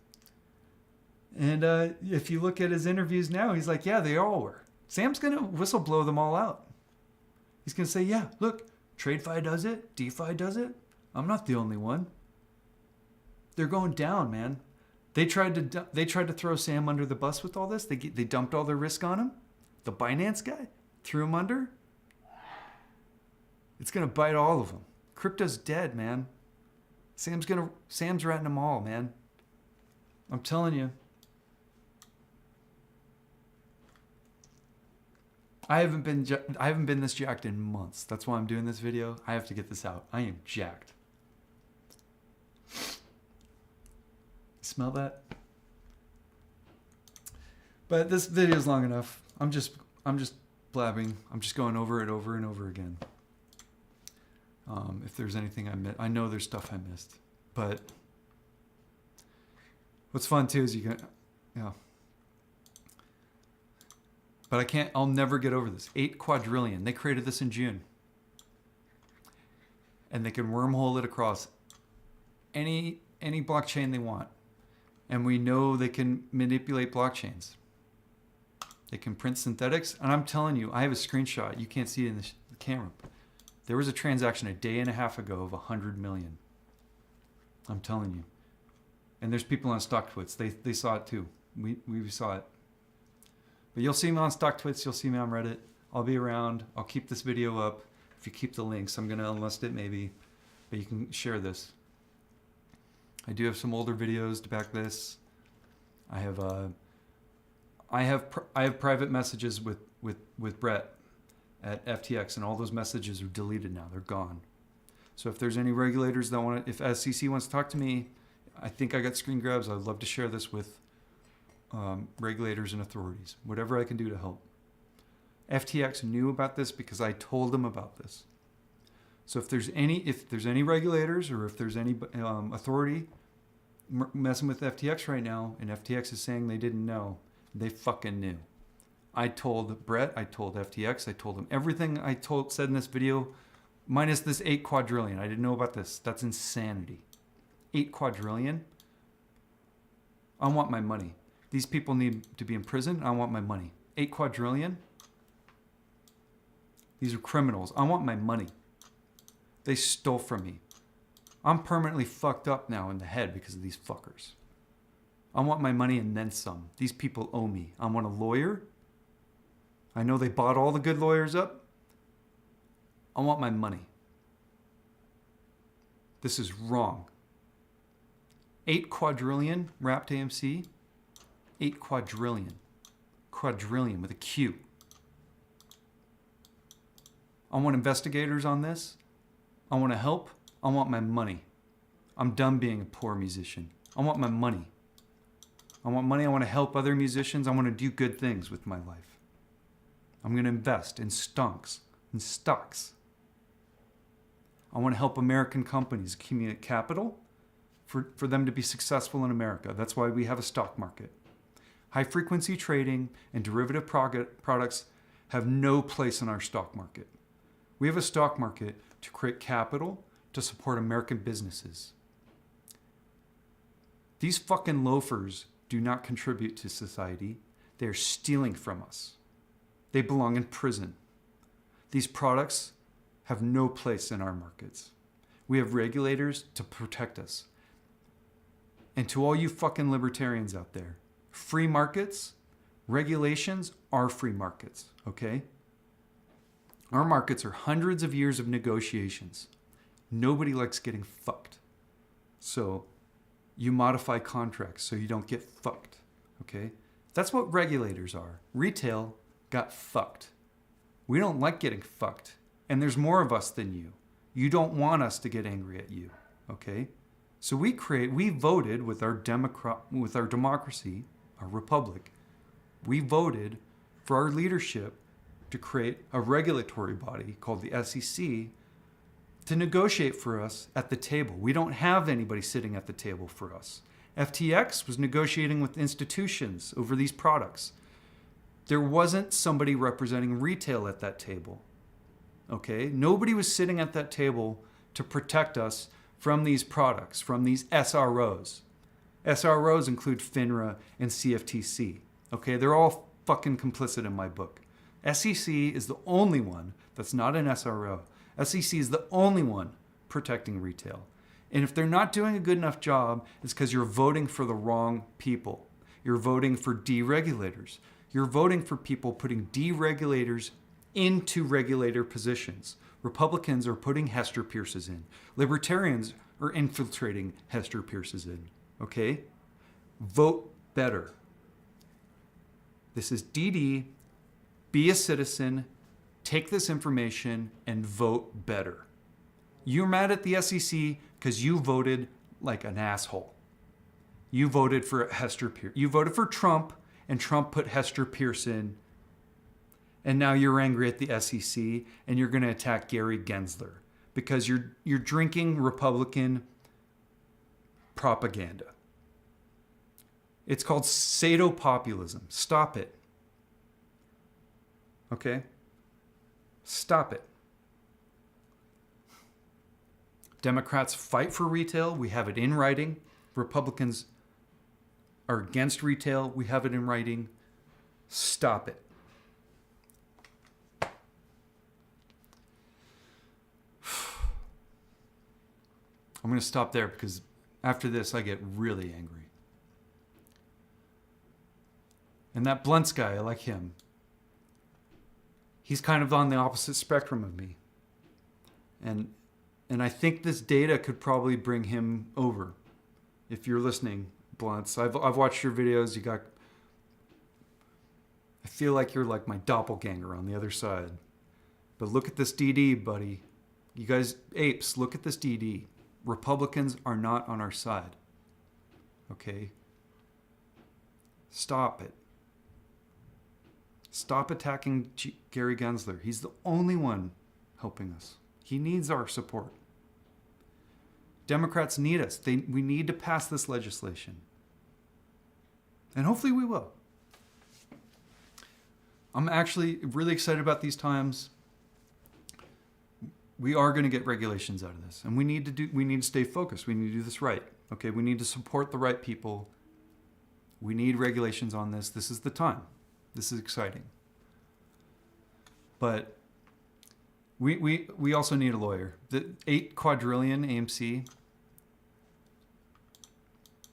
Speaker 1: And if you look at his interviews now, he's like, yeah, they all were. Sam's gonna whistleblow them all out. He's gonna say, yeah, look, TradeFi does it, DeFi does it. I'm not the only one. They're going down, man. They tried to throw Sam under the bus with all this. They dumped all their risk on him. The Binance guy threw him under. It's gonna bite all of them. Crypto's dead, man. Sam's ratting them all, man. I'm telling you. I haven't been this jacked in months. That's why I'm doing this video. I have to get this out. I am jacked. Smell that? But this video is long enough. I'm just blabbing. I'm just going over it over and over again. If there's anything I missed, I know there's stuff I missed. But what's fun too is you can, yeah. But I'll never get over this. 8 quadrillion. They created this in June. And they can wormhole it across any blockchain they want. And we know they can manipulate blockchains. They can print synthetics. And I'm telling you, I have a screenshot. You can't see it in the camera. There was a transaction a day and a half ago of 100 million. I'm telling you. And there's people on StockTwits. They saw it too. We saw it. But you'll see me on StockTwits. You'll see me on Reddit. I'll be around. I'll keep this video up. If you keep the links, I'm going to unlist it maybe, but you can share this. I do have some older videos to back this. I have private messages with Brett at FTX, and all those messages are deleted now. They're gone. So if there's any regulators that want to, if SEC wants to talk to me, I think I got screen grabs. I'd love to share this with regulators and authorities. Whatever I can do to help. FTX knew about this because I told them about this. So if there's any regulators or if there's any authority messing with FTX right now, and FTX is saying they didn't know, they fucking knew. I told Brett, I told FTX, I told them everything said in this video, minus this 8 quadrillion. I didn't know about this. That's insanity. 8 quadrillion? I want my money. These people need to be in prison. I want my money. 8 quadrillion? These are criminals. I want my money. They stole from me. I'm permanently fucked up now in the head because of these fuckers. I want my money and then some. These people owe me. I want a lawyer. I know they bought all the good lawyers up. I want my money. This is wrong. 8 quadrillion wrapped AMC. 8 quadrillion. Quadrillion with a Q. I want investigators on this. I want to help. I want my money. I'm done being a poor musician. I want my money. I want money. I want to help other musicians. I want to do good things with my life. I'm going to invest in stocks. I want to help American companies accumulate capital for them to be successful in America. That's why we have a stock market. High frequency trading and derivative products have no place in our stock market. We have a stock market to create capital to support American businesses. These fucking loafers do not contribute to society. They're stealing from us. They belong in prison. These products have no place in our markets. We have regulators to protect us. And to all you fucking libertarians out there, free markets, regulations are free markets, okay? Our markets are hundreds of years of negotiations. Nobody likes getting fucked. So you modify contracts so you don't get fucked, okay? That's what regulators are. Retail got fucked. We don't like getting fucked. And there's more of us than you. You don't want us to get angry at you, okay? So we voted with our democracy, our republic. We voted for our leadership to create a regulatory body called the SEC to negotiate for us at the table. We don't have anybody sitting at the table for us. FTX was negotiating with institutions over these products. There wasn't somebody representing retail at that table. Okay? Nobody was sitting at that table to protect us from these products, from these SROs. SROs include FINRA and CFTC. Okay? They're all fucking complicit in my book. SEC is the only one that's not an SRO. SEC is the only one protecting retail. And if they're not doing a good enough job, it's because you're voting for the wrong people. You're voting for deregulators. You're voting for people putting deregulators into regulator positions. Republicans are putting Hester Pierces in. Libertarians are infiltrating Hester Pierces in. Okay? Vote better. This is DD. Be a citizen. Take this information and vote better. You're mad at the SEC because you voted like an asshole. You voted for Hester Pierce. You voted for Trump, and Trump put Hester Pierce in. And now you're angry at the SEC, and you're going to attack Gary Gensler because you're drinking Republican propaganda. It's called pseudo-populism. Stop it. Okay? Stop it. Democrats fight for retail. We have it in writing. Republicans are against retail. We have it in writing. Stop it. I'm going to stop there because after this, I get really angry. And that Blunts guy, I like him. he's kind of on the opposite spectrum of me. And I think this data could probably bring him over. If you're listening, Blunts, I've watched your videos. I feel like you're like my doppelganger on the other side. But look at this DD, buddy. You guys, apes, look at this DD. Republicans are not on our side. Okay? Stop it. Stop attacking Gary Gensler. He's the only one helping us. He needs our support. Democrats need us. We need to pass this legislation. And hopefully we will. I'm actually really excited about these times. We are going to get regulations out of this. And we need to stay focused. We need to do this right. Okay, we need to support the right people. We need regulations on this. This is the time. This is exciting. But we also need a lawyer. The 8 quadrillion AMC,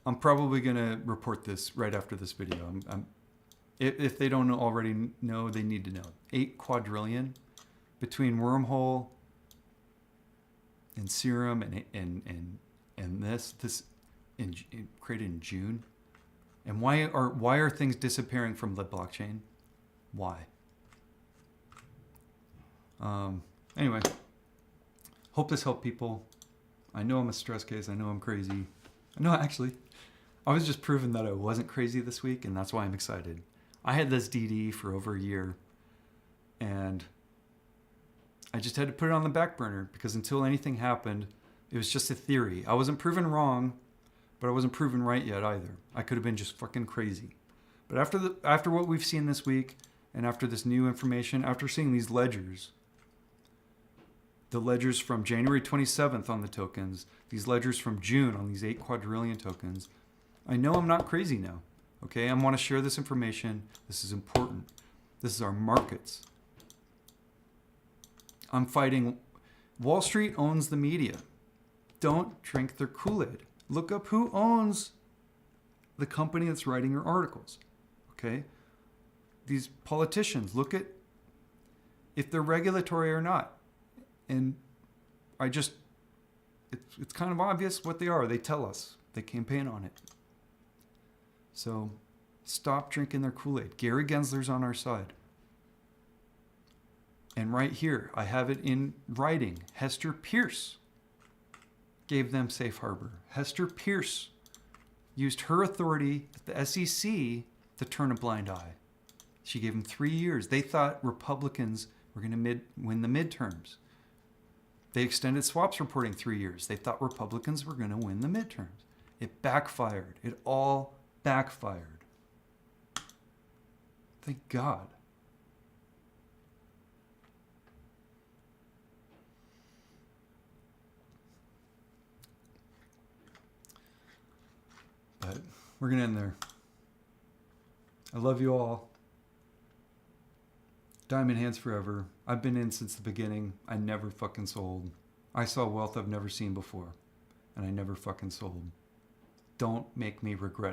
Speaker 1: I'm probably going to report this right after this video. If they don't already know, they need to know. 8 quadrillion between Wormhole and Serum and this created in June. And why are things disappearing from the blockchain? Why? Anyway, hope this helped people. I know I'm a stress case. I know I'm crazy. No, actually, I was just proving that I wasn't crazy this week, and that's why I'm excited. I had this DD for over a year, and I just had to put it on the back burner because until anything happened, it was just a theory. I wasn't proven wrong, but I wasn't proven right yet either. I could have been just fucking crazy. But after what we've seen this week, and after this new information, after seeing these ledgers, the ledgers from January 27th on the tokens, these ledgers from June on these 8 quadrillion tokens, I know I'm not crazy now. Okay, I want to share this information. This is important. This is our markets. I'm fighting. Wall Street owns the media. Don't drink their Kool-Aid. Look up who owns the company that's writing your articles. Okay? These politicians, look at if they're regulatory or not. And it's kind of obvious what they are. They tell us. They campaign on it. So stop drinking their Kool-Aid. Gary Gensler's on our side. And right here, I have it in writing. Hester Pierce gave them safe harbor. Hester Pierce used her authority at the SEC to turn a blind eye. She gave them 3 years. They thought Republicans were going to win the midterms. They extended swaps reporting 3 years. They thought Republicans were going to win the midterms. It backfired. It all backfired. Thank God. But we're going to end there. I love you all. Diamond hands forever. I've been in since the beginning. I never fucking sold. I saw wealth I've never seen before. And I never fucking sold. Don't make me regret it.